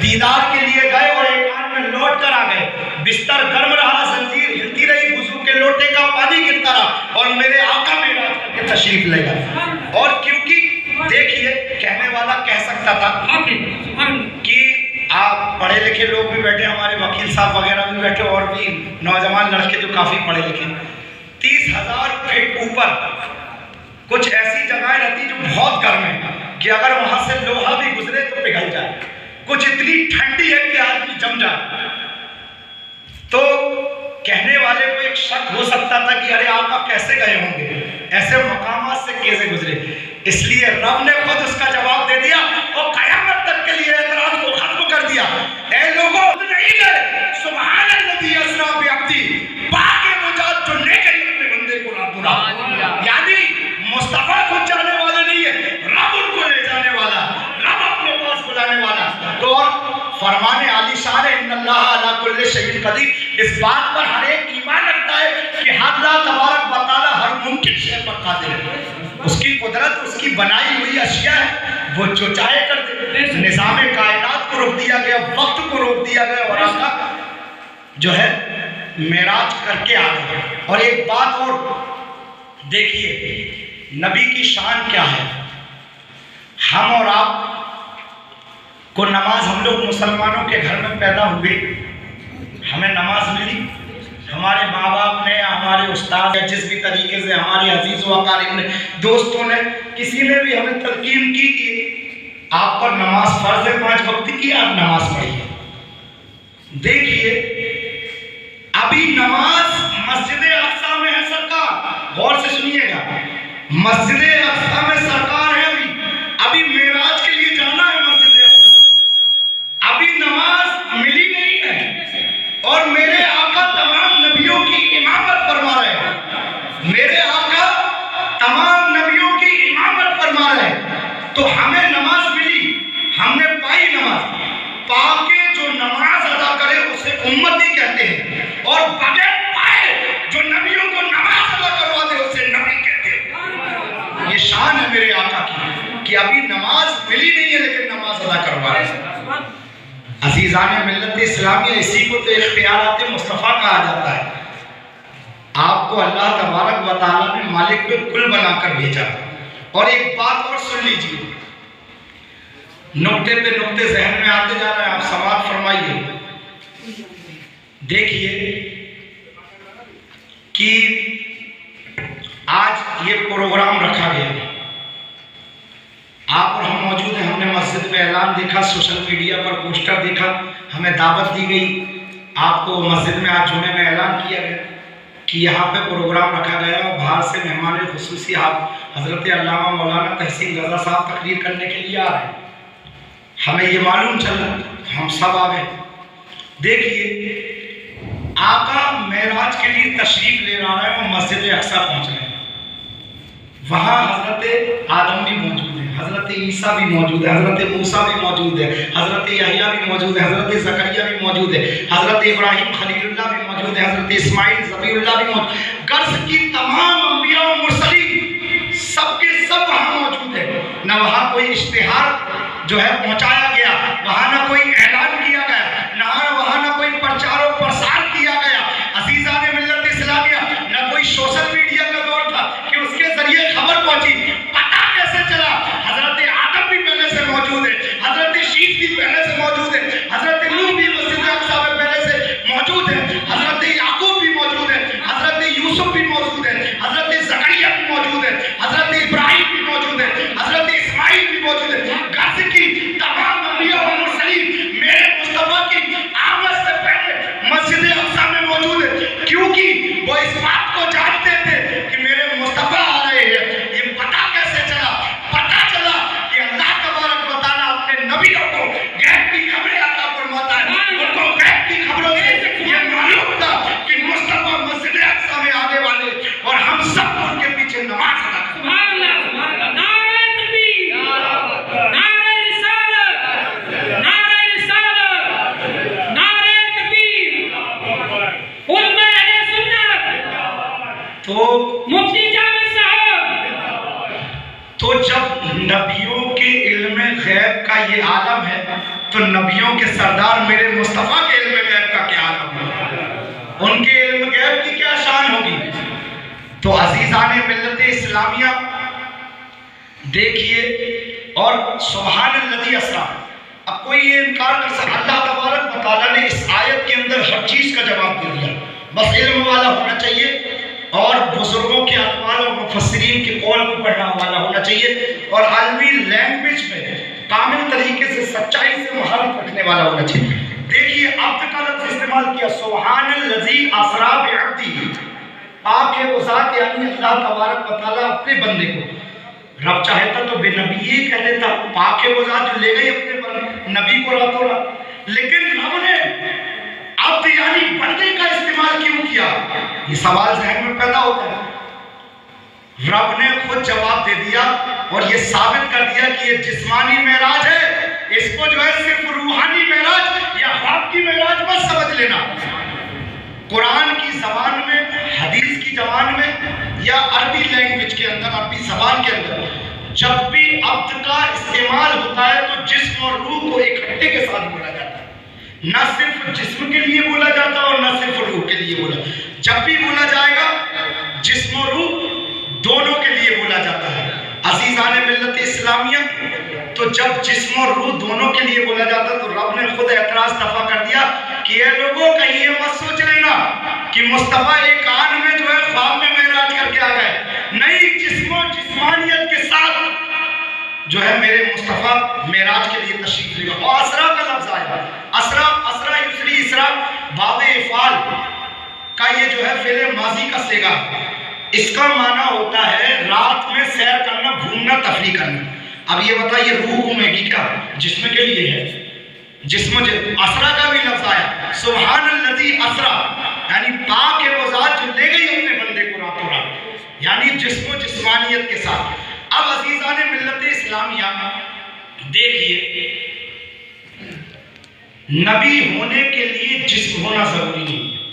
دیدار کے لیے گئے اور ایک آن میں لوٹ کر آ گئے. بستر گرم رہا، زنجیر ہلتی رہی، وضو کے لوٹے کا پانی گرتا رہا اور میرے آقا میرا کے تشریف لے گئے. اور کیونکہ دیکھیے کہنے والا کہہ سکتا تھا کہ آپ پڑھے لکھے لوگ بھی بیٹھے، ہمارے وکیل صاحب وغیرہ بھی بیٹھے اور بھی نوجوان لڑکے جو کافی پڑھے لکھے، 30,000 فٹ اوپر کچھ ایسی جگہیں رہتی جو بہت گرم ہے کہ اگر وہاں سے لوہا بھی گزرے تو پگھل جائے. کچھ اتنی ٹھنڈی ہے کہ آدمی جم جائے. تو کہنے والے کو ایک شک ہو سکتا تھا کہ ارے آقا کیسے گئے ہوں گے، ایسے مقامات سے کیسے گزرے، اس لیے رب نے خود اس کا جواب دے دیا اور قیامت تک کے لیے اعتراض کو ختم کر دیا۔ اے لوگوں نہیں گئے، سبحان الذی اسریٰ بعبدہ، پاک مجاد جو لے گئی اپنے بندے کو رب بنا، یعنی مصطفیٰ خود جانے والا نہیں ہے، رب ان کو لے جانے والا، رب اپنے پاس بلانے والا۔ تو اور فرمان عالی شان ان اللہ علی کل شیء قدیر، اس بات پر ہر ایک ایمان رکھتا ہے کہ اللہ تبارک و تعالی ہر ممکن شے پر قادر ہے، اس کی قدرت اس کی بنائی ہوئی اشیاء ہے، وہ جو چاہے کر دے۔ نظام کائنات کو روک دیا گیا، وقت کو روک دیا گیا، اور آقا جو ہے معراج کر کے آ گئے۔ اور ایک بات اور دیکھیے نبی کی شان کیا ہے۔ ہم اور آپ کو نماز، ہم لوگ مسلمانوں کے گھر میں پیدا ہوئے، ہمیں نماز ملی، ہمارے ماں باپ نے، ہمارے استاد جس بھی طریقے سے، ہمارے عزیز و اقارب نے، دوستوں نے، کسی نے بھی ہمیں تلقین کی کہ آپ پر نماز فرض ہے، 5 وقت کی آپ نماز پڑھیے۔ دیکھیے ابھی نماز مسجد اقصی میں ہے سرکار، غور سے سنیے گا، مسجد اقصی میں سرکار ہے، ابھی معراج کے لیے جانا ہے مسجد اقصی، ابھی نماز ملی نہیں ہے، اور میرے آقا تمام نبیوں کی امامت فرما رہے ہیں، میرے آقا تمام نبیوں کی امامت فرما رہے ہیں، تو ہمیں نماز ملی، ہم نے پائی نماز، پا کے جو نماز ادا کرے اسے امتی کہتے ہیں، اور بغیر پائے جو نبیوں کو نماز ادا کروا دے اسے نبی کہتے ہیں۔ یہ شان ہے میرے آقا کی کہ ابھی نماز ملی نہیں ہے لیکن نماز ادا کروا رہے ہیں۔ عزیزان ملت اسلامیہ، اسی کو تو اختیارات مصطفیٰ کہا جاتا ہے۔ آپ کو اللہ تبارک و تعالیٰ نے مالک کل بنا کر بھیجا۔ اور ایک بات اور سن لیجیے، نقطے پہ نقطے ذہن میں آتے جا رہے ہیں، آپ سماعت فرمائیے۔ دیکھیے کہ آج یہ پروگرام رکھا گیا، آپ اور ہم موجود ہیں، ہم نے مسجد میں اعلان دیکھا، سوشل میڈیا پر پوسٹر دیکھا، ہمیں دعوت دی گئی، آپ کو مسجد میں آج جمعے میں اعلان کیا گیا کہ یہاں پہ پروگرام رکھا گیا اور باہر سے مہمان خصوصی آپ حضرت علامہ مولانا تحسین رضا صاحب تقریر کرنے کے لیے آ رہے ہیں۔ ہمیں یہ معلوم چلا، ہم سب آ گئے۔ دیکھیے آقا معراج کے لیے تشریف لے رہا ہے، وہ مسجد اقصی پہنچ رہے ہیں، وہاں حضرت آدم بھی موجود ہیں، حضرت عیسیٰ بھی موجود ہے، حضرت موسیٰ بھی موجود ہے، حضرت یحییٰ بھی موجود ہے، حضرت زکریا بھی موجود ہے، حضرت ابراہیم خلیل اللہ بھی موجود ہے، حضرت اسماعیل ذبیح اللہ بھی موجود ہے، غرض کی تمام انبیاء و مرسلین سب کے سب وہاں موجود ہیں۔ نہ وہاں کوئی اشتہار جو ہے پہنچایا گیا، وہاں نہ کوئی اعلان کیا گیا، وہاں نہ کوئی پرچار و پرسار کیا گیا۔ عزیزان ملت اسلامیہ، نہ کوئی سوشل میڈیا کا دور تھا کہ اس کے ذریعے خبر پہنچی، پتہ کیسے چلا؟ حضرت آدم بھی پہلے سے موجود ہے، حضرت شیش بھی پہلے سے موجود ہے، حضرت نوح بھی مسجد اقصی میں پہلے سے موجود ہے، حضرت یعقوب بھی موجود ہے، حضرت یوسف بھی موجود ہے، حضرت زکریا بھی موجود ہے، حضرت ابراہیم بھی موجود ہے، حضرت اسماعیل بھی موجود ہے۔ غرض کی تمام انبیاء و مرسلین میرے مصطفیٰ کی آمد سے پہلے مسجد اقصی میں موجود ہے، کیونکہ وہ اس بات کو جانتے تھے کہ میرے مصطفیٰ آ رہے ہیں۔ یہ پتہ کیسے چلا؟ پتہ چلا کہ اللہ تبارک و تعالیٰ اپنے نبیوں کو غیب کی خبریں عطا فرماتا ہے، ان کو غیب کی خبروں سے یہ معلوم تھا کہ مصطفیٰ مسجد اقصی میں آنے والے، اور ہم سب کو ان کے پیچھے نماز ادا کریں۔ تو جب نبیوں کے علم غیب کا یہ عالم ہے تو نبیوں کے سردار میرے مصطفیٰ کے علم غیب کا کیا عالم ہے؟ ان کے علم غیب کی کیا شان ہوگی؟ تو عزیزان ملت اسلامیہ دیکھیے، اور سبحان الذی اسریٰ، اب کوئی یہ انکار کر سکتا؟ اللہ تبارک و تعالیٰ نے اس آیت کے اندر ہر چیز کا جواب دے دیا، بس علم والا ہونا چاہیے، اور بزرگوں کے اقوال اور مفسرین کے قول کو پڑھنا والا ہونا چاہیے، اور عالمی لینگویج میں کامل طریقے سے سچائی سے مہارت رکھنے والا ہونا چاہیے۔ دیکھیے عبد کا لفظ استعمال استعمال کیا، سبحان الذی اسری بعبدہ، پاک ہے وہ ذات یعنی اللہ تبارک و تعالیٰ اپنے بندے کو، رب چاہتا تو بے نبی ہی کہہ دیتا، پاک ہے وہ ذات جو لے گئی اپنے نبی کو راتوں رات، لیکن رب نے عبد یعنی بندے کا استعمال کیوں کیا؟ یہ سوال ذہن میں پیدا ہوتا ہے۔ رب نے خود جواب دے دیا اور یہ ثابت کر دیا کہ یہ جسمانی معراج ہے، اس کو جو ہے صرف روحانی معراج یا خواب کی معراج مت سمجھ لینا۔ قرآن کی زبان میں، حدیث کی زبان میں یا عربی لینگویج کے اندر، عربی زبان کے اندر جب بھی عبد کا استعمال ہوتا ہے تو جسم اور روح کو اکٹھے کے ساتھ بولا جاتا ہے، نہ صرف جسم کے لیے بولا جاتا اور نہ صرف روح کے لیے بولا۔ جب بھی بولا جائے گا جسم اور روح دونوں کے لیے بولا جاتا ہے۔ عزیزان ملت اسلامیہ، تو جب جسم اور روح دونوں کے لیے بولا جاتا تو رب نے خود اعتراض دفع کر دیا کہ اے لوگوں کہیں یہ مت سوچ لینا کہ مصطفیٰ ایک آن میں جو ہے خواب میں معراج کر کے آ گئے، نہیں، جسم و جسمانیت کے ساتھ جو ہے میرے مصطفیٰ معراج کے لیے تشریف لے گا۔ اور اسرا کا لفظ آیا، اسرا یسری، اسرا باب افعال کا یہ جو ہے فعل ماضی کا صیغہ، اس کا معنی ہوتا ہے رات میں سیر کرنا، گھومنا، تفریح کرنا۔ اب یہ بتائیے روح گھومے گی کیا؟ جسم کے لیے ہے، جسم اسرا کا بھی لفظ آیا، سبحان الذی اسرا یعنی پاک ہے وہ ذات جو لے گئی اپنے بندے کو راتوں رات، یعنی جسم و جسمانیت کے ساتھ۔ اب عزیزان ملت اسلامیہ دیکھیے، نبی ہونے کے لیے جسم ہونا ضروری نہیں ہے،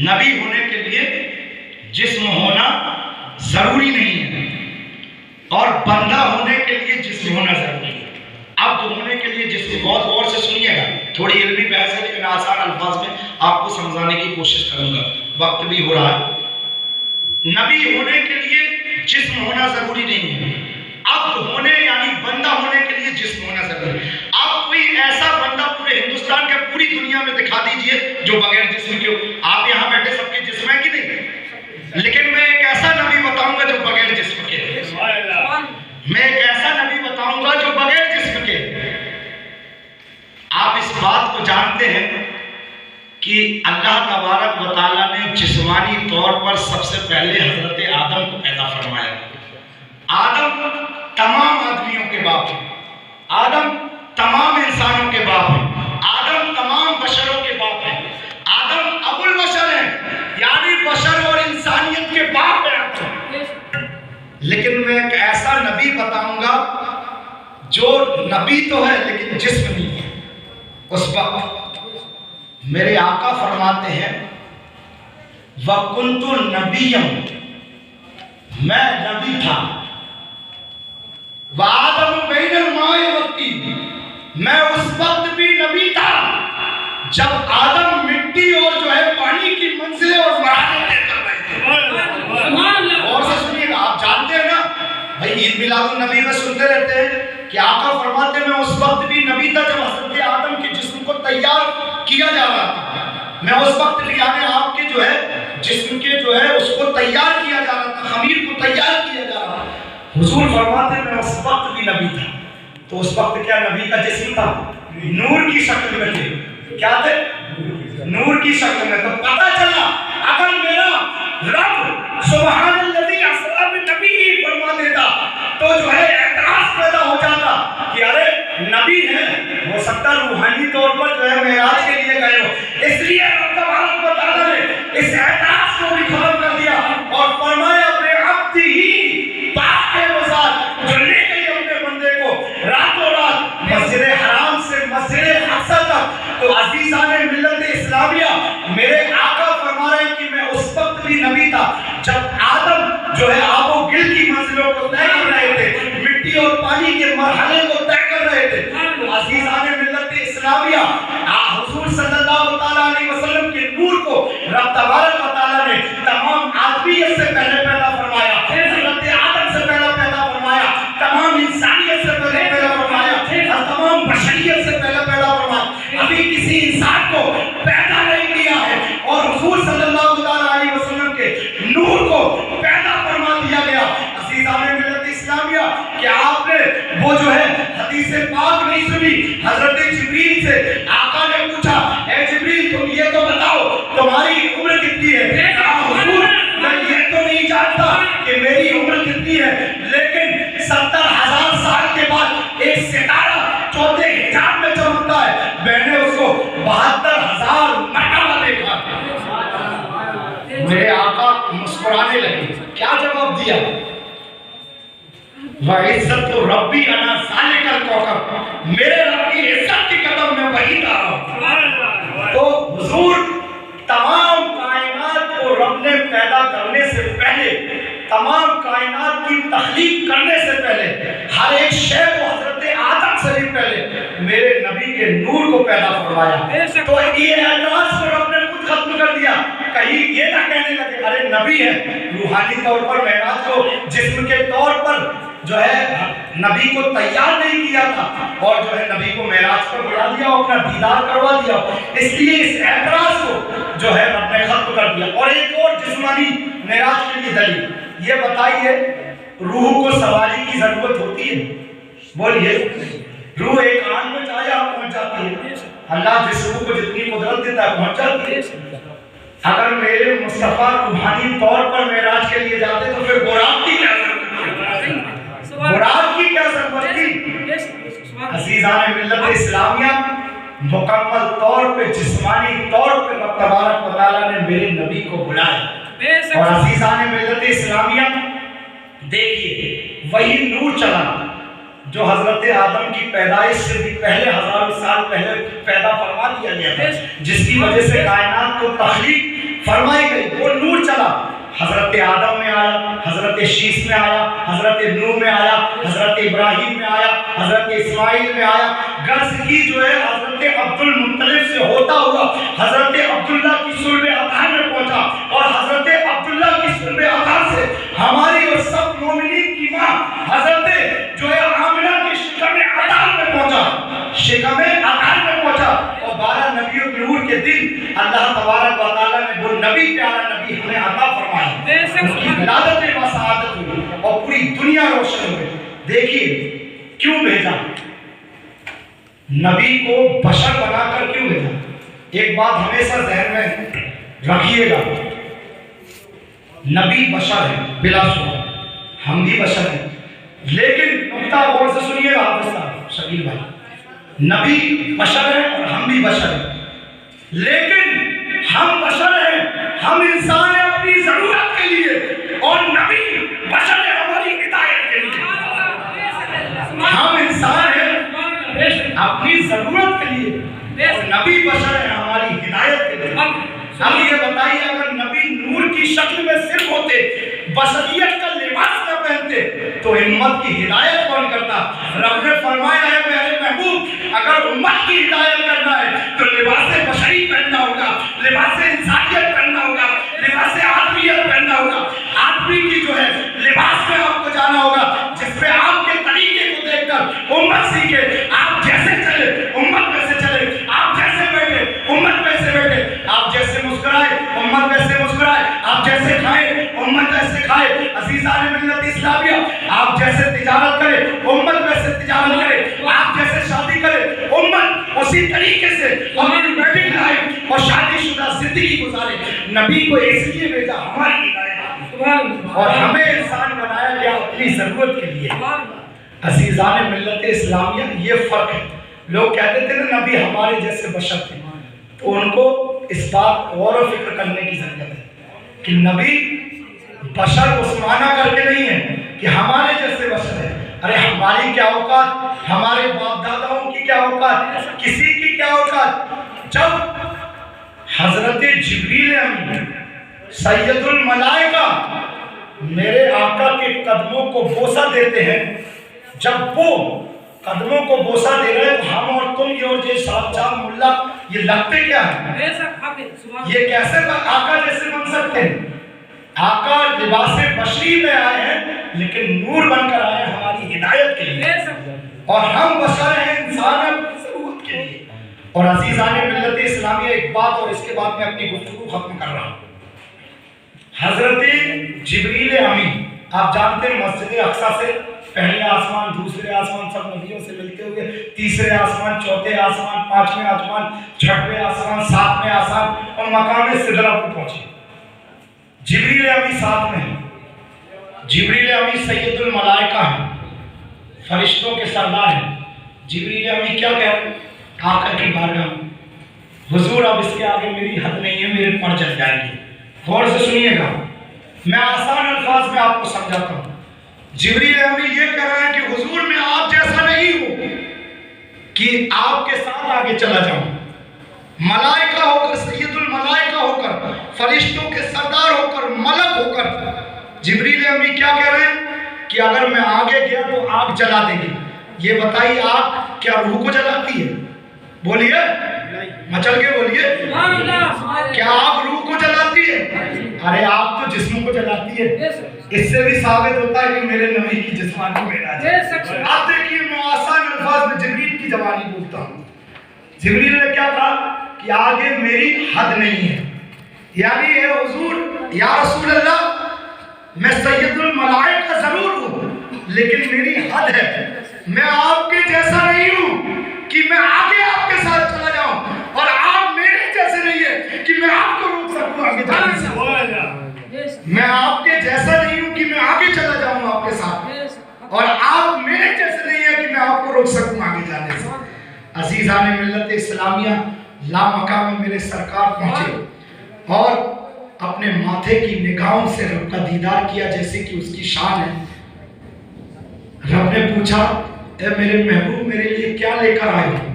نبی ہونے کے لیے جسم ہونا ضروری نہیں ہے، اور بندہ ہونے کے لیے جسم ہونا ضروری ہے۔ عبد ہونے کے لیے جسم، بہت غور سے سنیے گا، تھوڑی علمی بحث ہے لیکن آسان الفاظ میں آپ کو سمجھانے کی کوشش کروں گا، وقت بھی ہو رہا ہے۔ نبی ہونے کے لیے جسم ہونا ضروری نہیں ہے، عبد ہونے یعنی بندہ ہونے کے لیے جسم ہونا ضروری ہے۔ آپ کوئی ایسا بندہ پورے ہندوستان کے پوری دنیا میں دکھا دیجئے جو بغیر جسم کے ہو، آپ یہاں بیٹھے سب کے جسم ہے کہ نہیں؟ لیکن میں ایک ایسا نبی بتاؤں گا جو بغیر جسم کے، میں ایک ایسا نبی بتاؤں گا جو بغیر جسم کے۔ آپ اس بات کو جانتے ہیں کہ اللہ تبارک و تعالیٰ نے جسمانی طور پر سب سے پہلے حضرت آدم کو پیدا فرمایا۔ آدم تمام آدمیوں کے باپ ہیں، آدم تمام انسانوں کے باپ ہیں، آدم تمام بشروں کے باپ ہیں، آدم ابو البشر ہیں، یعنی بشر اور انسانیت کے باپ ہیں۔ لیکن میں ایک ایسا نبی بتاؤں گا جو نبی تو ہے لیکن جسم نہیں ہے۔ اس وقت میرے آقا فرماتے ہیں وَكُنْتُ نَبِيًّا، میں نبی تھا، وَآدَمُ بَيْنَ الْمَاءِ وَالطِّينِ، میں اس وقت بھی نبی تھا جب آدم مٹی اور جو ہے پانی کی منزلیں اور مراحل طے کر رہے تھے۔ اور سے سنیے گا، آپ جانتے ہیں نا بھائی عید میلاد النبی میں سنتے رہتے ہیں کہ آقا فرماتے ہیں میں اس وقت بھی نبی تھا جب حضرت آدم کے جسم کو تیار کیا جا رہا تھا، میں اس وقت بھی یعنی آپ کے جو ہے جسم کے جو ہے اس کو تیار کیا جا رہا تھا، خمیر کو تیار کیا جا رہا تھا۔ حضور فرماتے ہیں میں اس وقت بھی نبی تھا۔ تو اس وقت کیا نبی کا جسم تھا؟ نور کی شکل میں تھے۔ کیا تھے؟ نور کی شکل میں۔ تو پتہ چلا اگر میرا رب سبحان الذی اسری بنبیہ فرما دیتا تو جو ہے اعتراض پیدا ہو جاتا کہ ارے نبی ہے، ہو سکتا روحانی طور پر جو ہے معراج کے لیے گئے ہو۔ اس لیے رب تبارک و تعالیٰ نے اس اعتراض کو بھی ختم کر دیا اور فرمایا بے عبد ہی، پاک ہے وہ ذات جو لے گئی اپنے بندے کو راتوں رات مسجد حرام سے مسجد اقصی تک۔ تو عزیزان ملت اسلامیہ، میرے آقا فرما رہے ہیں کہ میں اس وقت بھی نبی تھا جب آدم جو ہے آب و گل کی منزلوں کو طے کر رہے تھے، مٹی اور پانی کے مرحلے کو طے کر رہے تھے۔ تو عزیزان ملت اسلامیہ، حضور صلی اللہ تعالیٰ علیہ وسلم کے نور کو رب تبارک و تعالیٰ نے تمام آدمیت سے پہلے پیدا فرمایا، حضرت آدم سے پہلا پیدا فرمایا، تمام انسانیت سے پہلے پیدا فرمایا، اور تمام بشریت سے پہلے پیدا فرمایا۔ ابھی کسی انسان کو پیدا نہیں کیا ہے اور حضور صلی اللہ علیہ وسلم کے نور کو پیدا فرما دیا گیا۔ عزیزان ملت اسلامیہ، کہ آپ نے وہ جو ہے حدیث پاک نہیں سنی؟ حضرت جبریل سے آقا نے پوچھا اے جبریل وعزت ربی انا ذالک الکوکب، میرے رب کی عزت کی قدم میں وہی لا رہا ہوں۔ تو حضور تمام کائنات کو رب نے پیدا کرنے سے پہلے، تمام کائنات کی تخلیق کرنے سے پہلے، ہر ایک شے کو حضرت آدم سے بھی پہلے میرے نبی کے نور کو پیدا فرمایا۔ تو یہ اعتراض کو رب نے خود ختم کر دیا، کہیں یہ نہ کہنے لگے ارے نبی ہے، روحانی طور پر معراج کو جسم کے طور پر جو ہے نبی کو تیار نہیں کیا تھا، اور جو ہے نبی کو معراج پر بلا دیا، اپنا دیدار کروا دیا، اس لیے اس اعتراض کو جو ہے رب نے ختم کر دیا۔ اور ایک اور جسمانی معراج کے لیے دلیل یہ بتائیے، روح کو سواری کی ضرورت ہوتی ہے؟ بولیے، روح ایک آن میں چاہے آپ پہنچ جاتی ہے، اللہ جس روح کو جتنی قدرت دیتا ہے پہنچ جاتی ہے۔ اگر میرے مصطفیٰ روحانی طور پر معراج کے لیے جاتے تو پھر براق کی کیا ضرورت تھی؟ براق کی کیا ضرورت تھی؟ عزیزان ملت اسلامیہ، مکمل طور پہ جسمانی طور پہ رب تبارک و تعالیٰ نے میرے نبی کو بلایا۔ اور عزیزان ملت اسلامیہ دیکھیے، وہی نور چلا جو حضرت آدم کی پیدائش سے بھی پہلے ہزاروں سال پہلے پیدا فرما دیا گیا تھا، جس کی وجہ سے کائنات کو تخلیق فرمائی گئی، وہ نور چلا، حضرت آدم میں آیا، حضرت شیس میں آیا، حضرت نوح میں آیا، حضرت ابراہیم میں آیا، حضرت اسماعیل میں آیا، غرض کی جو ہے حضرت عبد المطلب سے ہوتا ہوا حضرت عبداللہ کی صلب اطہر میں پہنچا، اور حضرت عبداللہ کی صلب اطہر سے ہماری اور سب مومنین کی ماں حضرت جو ہے آمنہ کی شکم اطہر میں پہنچا، شکم اطہر میں پہنچا، اور 12 نبیوں کے نور کے دن اللہ تبارک و تعالیٰ نے وہ نبی پیارا نبی ہمیں عطا فرمایا، اس کی ولادت و سعادت ہوئی اور پوری دنیا روشن ہوئی۔ دیکھیے کیوں بھیجا نبی کو، بشر بنا کر کیوں بھیجا؟ ایک بات ہمیشہ ذہن میں رکھیے گا، نبی بشر ہے بلا شبہ، ہم بھی بشر ہیں، لیکن نقطہ غور سے سنیے گا حافظ صاحب شکیل بھائی، نبی بشر ہے اور ہم بھی بشر ہیں، لیکن ہم بشر ہیں، ہم انسان ہیں اپنی ضرورت کے لیے، اور نبی بشر ہے ہماری ہدایت کے لیے۔ ہم انسان ہیں اپنی ضرورت کے لیے، اور نبی بشر ہے ہماری ہدایت کے لیے۔ اب یہ بتائیے، اگر نبی نور کی شکل میں صرف ہوتے، بشریت کا لباس نہ پہنتے، تو امت کی ہدایت کون کرتا؟ رب نے فرمایا ہے میرے محبوب، اگر امت کی ہدایت کرنا ہے تو لباس بشری پہننا ہوگا، لباس انسانیت پہننا ہوگا، لباس آدمیت پہننا ہوگا۔ آدمی کی جو ہے لباس میں آپ کو جانا ہوگا، جس پہ آپ کے طریقے کو دیکھ کر امت سیکھے، آپ جیسے چلے امت ویسے چلے، آپ جیسے بیٹھے امت ویسے بیٹھے، آپ جیسے مسکرائے امت ویسے مسکرائے، آپ جیسے کھائے امت ویسے کھائے۔ عزیزان ملت اسلامیہ، آپ جیسے تجارت کرے امت ویسے تجارت کرے، آپ جیسے شادی کرے امت اسی طریقے سے اپنی ویڈنگ لائف اور شادی شدہ زندگی گزارے۔ نبی کو اس لیے بھیجا ہماری ہدایت، اور ہمیں انسان بنایا گیا اپنی ضرورت کے لیے۔ عزیزان ملت اسلامیہ، یہ فرق ہے۔ لوگ کہتے تھے نا نبی ہمارے جیسے بشر تھے، تو ان کو اس بات غور و فکر کرنے کی ضرورت ہے کہ نبی بشر کو سمانا کر کے نہیں ہے کہ ہمارے جیسے بشر ہے۔ ارے ہماری کیا اوقات، ہمارے باپ داداؤں کی کیا اوقات، کسی کی کیا اوقات۔ جب حضرت جبریل امین سید الملائکہ میرے آقا کے قدموں کو بوسہ دیتے ہیں، جب وہ قدموں کو بوسہ دے رہے ہیں تو ہم اور تم یہ اور یہ صاحب چاہ ملا یہ لگتے کیا ہیں؟ یہ کیسے آقا جیسے بن سکتے ہیں؟ آقا لباس بشری میں آئے ہیں لیکن نور بن کر آئے ہیں ہماری ہدایت کے لیے، اور ہم بشر ہیں، انسان ہیں اپنی ضرورت کے لیے۔ اور عزیزان ملت اسلامیہ، ایک بات اور اس کے بعد میں اپنی گفتگو ختم کر رہا ہوں۔ حضرت جبریل امین، آپ جانتے ہیں مسجد اقصی سے پہلے آسمان، دوسرے آسمان، سب نبیوں سے ملتے ہوئے تیسرے آسمان، چوتھے آسمان، پانچویں آسمان، چھٹویں آسمان، ساتویں آسمان، اور مقام سدرہ پر پہنچے۔ جبریل امین ساتھ میں ہیں، جبریل امین سید الملائکہ ہیں، فرشتوں کے سردار ہیں۔ جبریل امین کیا کہہ رہے ہیں آقا کی بارگاہ میں؟ حضور اب اس کے آگے میری حد نہیں ہے، میرے پڑ چل جائے گی۔ غور سے سنیے گا، میں آسان الفاظ میں آپ کو سمجھاتا ہوں۔ جبریل امین یہ کہہ رہا ہے کہ حضور میں آپ جیسا نہیں ہوں کہ آپ کے ساتھ آگے چلا جاؤں، ملائکہ ہو کر، سید الملائکہ ہو کر، فرشتوں کے سردار ہو کر، ملک ہو کر، جبریل امین کیا کہہ رہے ہیں کہ اگر میں آگے گیا تو آگ جلا دے گی۔ یہ بتائیے آگ کیا روح کو جلاتی ہے؟ بولیے، مچل کے بولیے، کیا آگ روح کو جلاتی ہے؟ ارے آگ تو جسم کو جلاتی ہے۔ اس سے بھی ثابت ہوتا ہے کہ میرے نبی کی جسمانی معراج ہے۔ آپ دیکھیے میں آسان الفاظ میں جبریل کی زبانی بولتا ہوں۔ جبریل نے کیا کہا کہ آگے میری حد نہیں ہے، یعنی اے حضور یا رسول اللہ میں سید الملائکہ ضرور ہوں لیکن میری حد ہے، میں آپ کے جیسا نہیں ہوں کہ میں آگے آپ کے ساتھ چلا جاؤں، اور آپ میرے جیسے نہیں ہے کہ میں آپ کو روک سکوں آگے جانے سے۔ میں آپ کے جیسا نہیں ہوں کہ میں آگے چلا جاؤں آپ کے ساتھ، اور آپ میرے جیسے نہیں ہے کہ میں آپ کو روک سکوں آگے جانے سے۔ عزیزان ملت اسلامیہ، لامقام میرے سرکار پہنچے اور اپنے ماتھے کی نگاہوں سے رب کا دیدار کیا جیسے کہ اس کی شان ہے۔ رب نے پوچھا اے میرے محبوب میرے لیے کیا لے کر آئے ہو؟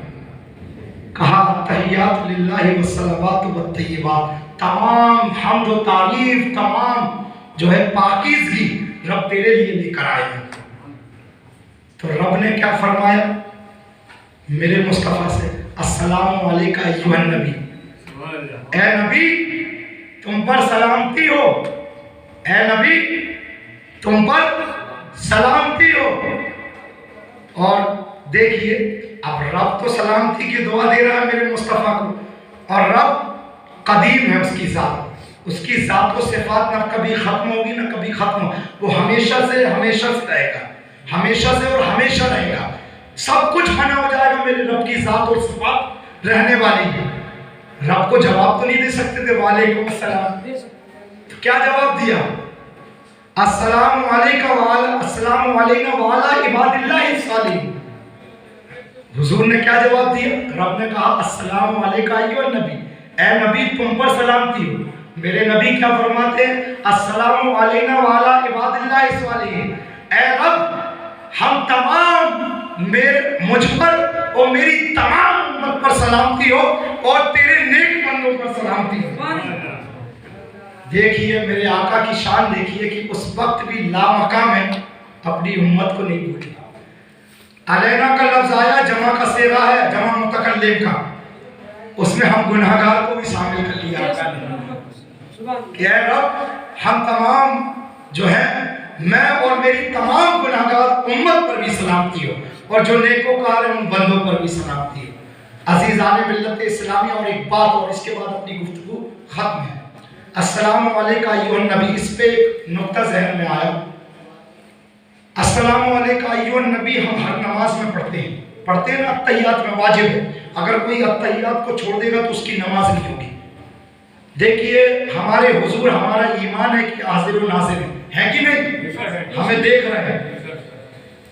کہا تحیات للہ والصلوات والطیبات، تمام حمد و تعریف، تمام جو ہے پاکیزگی رب تیرے لیے لے کر آئے ہیں۔ تو رب نے کیا فرمایا میرے مصطفیٰ سے؟ السلام علیکہ ایھا النبی، اے نبی تم پر سلامتی ہو، اے نبی تم پر سلامتی ہو۔ اور دیکھیے اب رب تو سلامتی کی دعا دے رہا ہے میرے مصطفیٰ کو، اور رب قدیم ہے، اس کی ذات و صفات نہ کبھی ختم ہوگی نہ کبھی ختم ہوگی، وہ ہمیشہ سے رہے گا، ہمیشہ سے اور ہمیشہ رہے گا۔ سب کچھ فنا ہو جائے گا، میرے رب کی ذات اور صفات رہنے والی ہے۔ رب کو جواب تو نہیں دے سکتے تھے وعلیکم السلام، تو کیا جواب دیا؟ السلام علینا وعلی عباد اللہ الصالحین۔ حضور نے کیا جواب دیا؟ رب نے کہا السلام علیکہ ایھا النبی، اے نبی تم پر سلامتی ہو۔ میرے نبی کیا فرماتے ہیں؟ السلام علینا وعلی عباد اللہ الصالحین، اے رب ہم تمام مجھ پر اور میری تمام امت پر سلامتی ہو، اور تیرے نیک بندوں پر سلامتی ہو۔ دیکھیے میرے آقا کی شان دیکھیے کہ اس وقت بھی لامقام ہے، اپنی امت کو نہیں بھولی۔ علینا کا لفظ آیا، جمع کا صیغہ ہے، جمع متکلم کا، اس میں ہم گناہگار کو بھی شامل کر لیا آقا نے کہ اے رب ہم تمام جو ہے، میں اور میری تمام گناہگار امت پر بھی سلامتی ہو، اور جو نیکوکار ہیں ان بندوں پر بھی سلامتی ہو۔ عزیزان ملت اسلامیہ، اور ایک بات اور اس کے بعد اپنی گفتگو ختم ہے۔ السلام علیکہ ایھا النبی، اس پہ ایک نقطہ ذہن میں آیا۔ السلام علیکہ ایھا النبی ہم ہر نماز میں پڑھتے ہیں نا، التحیات میں واجب ہے، اگر کوئی التحیات کو چھوڑ دے گا تو اس کی نماز نہیں ہوگی۔ دیکھیے ہمارے حضور، ہمارا ایمان ہے کہ حاضر و ناظر ہے کہ نہیں؟ ہمیں دیکھ رہے ہیں،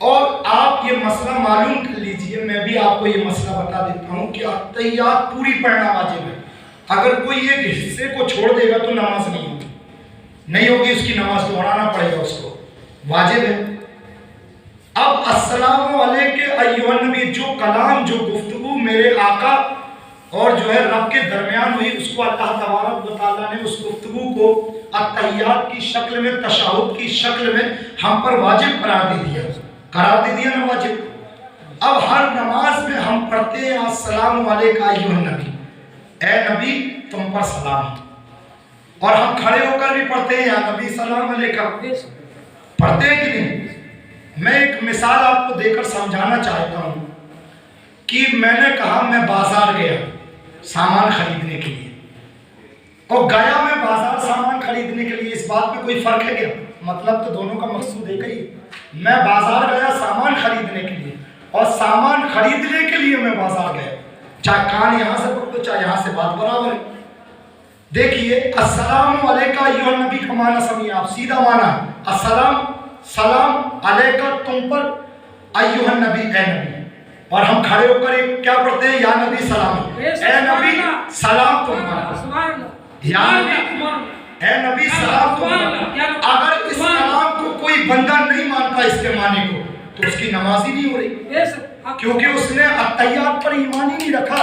اور آپ یہ مسئلہ معلوم کر لیجئے، میں بھی آپ کو یہ مسئلہ بتا دیتا ہوں کہ التحیات پوری پڑھنا واجب ہے۔ اگر کوئی ایک حصے کو چھوڑ دے گا تو نماز نہیں ہوگی، اس کی نماز دہرانا پڑے گا، اس کو واجب ہے۔ اب السلام علیکہ ایھا النبی، جو کلام، جو گفتگو میرے آقا اور جو ہے رب کے درمیان ہوئی، اس کو اللہ تبارک و تعالیٰ نے اس گفتگو کو التحیات کی شکل میں، تشہد کی شکل میں ہم پر واجب قرار دے دیا نا، واجب۔ اب ہر نماز میں ہم پڑھتے ہیں السلام علیکہ ایھا النبی، اے نبی تم پر سلام، اور ہم کھڑے ہو کر بھی پڑھتے ہیں یا نبی سلام علیکہ، پڑھتے ہیں کہ نہیں؟ میں ایک مثال آپ کو دے کر سمجھانا چاہتا ہوں کہ میں نے کہا میں بازار گیا سامان خریدنے کے لیے، اور گیا میں بازار سامان خریدنے کے لیے، اس بات میں کوئی فرق ہے کیا؟ مطلب تو دونوں کا مقصود ایک ہی ہے۔ میں بازار گیا سامان خریدنے کے لیے، اور سامان خریدنے کے لیے میں بازار گیا، چاہے کان یہاں سے پڑھ دو چاہے یہاں سے، بات برابر ہے۔ دیکھیے السلام علیکہ ایھا النبی کا معنی سمجھیے آپ، سیدھا معنی ہے السلام، سلام علیکہ تم پر، ایھا النبی اے نبی، اور ہم کھڑے ہو کر کیا پڑھتے ہیں؟ یا نبی سلام، اے نبی سلام تم پر، یا نبی اے نبی سلام تم پر۔ اگر اس کلام کو کوئی بندہ نہیں مانتا اس کے معنی کو تو اس کی نماز ہی نہیں ہو رہی، کیونکہ اس نے التحیات پر ایمان ہی نہیں رکھا،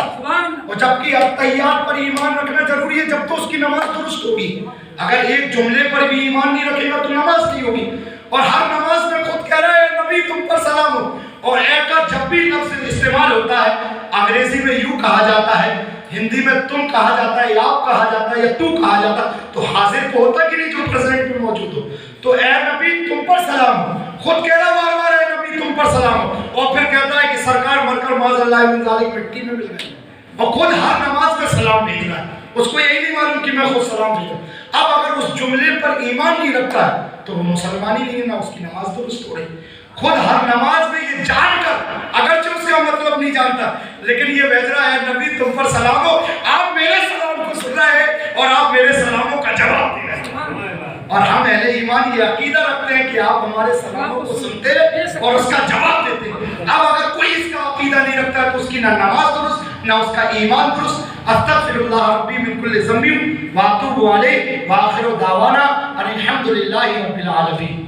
اور جبکہ التحیات پر ایمان رکھنا ضروری ہے جب تو اس کی نماز درست ہوگی۔ اگر ایک جملے پر بھی ایمان نہیں رکھے گا تو نماز نہیں ہوگی۔ اور ہر نماز میں خود کہہ رہا ہے نبی تم پر سلام ہو، اور اے کا جب بھی لفظ استعمال ہوتا ہے انگریزی میں یوں کہا جاتا ہے، ہندی میں تم کہا جاتا ہے، آپ کہا جاتا ہے یا تو کہا جاتا ہے، تو حاضر کو ہوتا کہ نہیں جو پریزنٹ میں موجود ہو، تو اے نبی تم پر سلام ہو، خود کہہ رہا بار بار اے نبی تم پر سلام ہو، اور پھر کہتا ہے کہ سرکار مر کر معاذ اللہ من ذالک مٹی میں مل گئے، اور خود ہر نماز میں سلام بھیج رہا ہے، اس کو یہی نہیں معلوم کہ میں خود سلام بھیجوں۔ اب اگر اس جملے پر ایمان نہیں رکھتا ہے تو وہ مسلمان ہی نہیں ہے، نہ اس کی نماز درست ہو رہی۔ خود ہر نماز میں یہ جان کر اگرچہ اس کا مطلب نہیں جانتا لیکن یہ بھیج رہا ہے نبی تم پر سلام ہو، آپ میرے سلام کو سن رہے ہیں اور آپ میرے سلاموں کا جواب دے رہے ہیں، اور ہم اہل ایمان یہ عقیدہ رکھتے ہیں کہ آپ ہمارے سلاموں کو سنتے اور اس کا جواب دیتے ہیں۔ اب اگر کوئی اس کا عقیدہ نہیں رکھتا تو اس کی نہ نماز درست نہ اس کا ایمان درست۔ استغفر اللہ ربی من کل ذنب واتوب علیہ، وآخر دعوانا ان الحمد للہ رب العالمین۔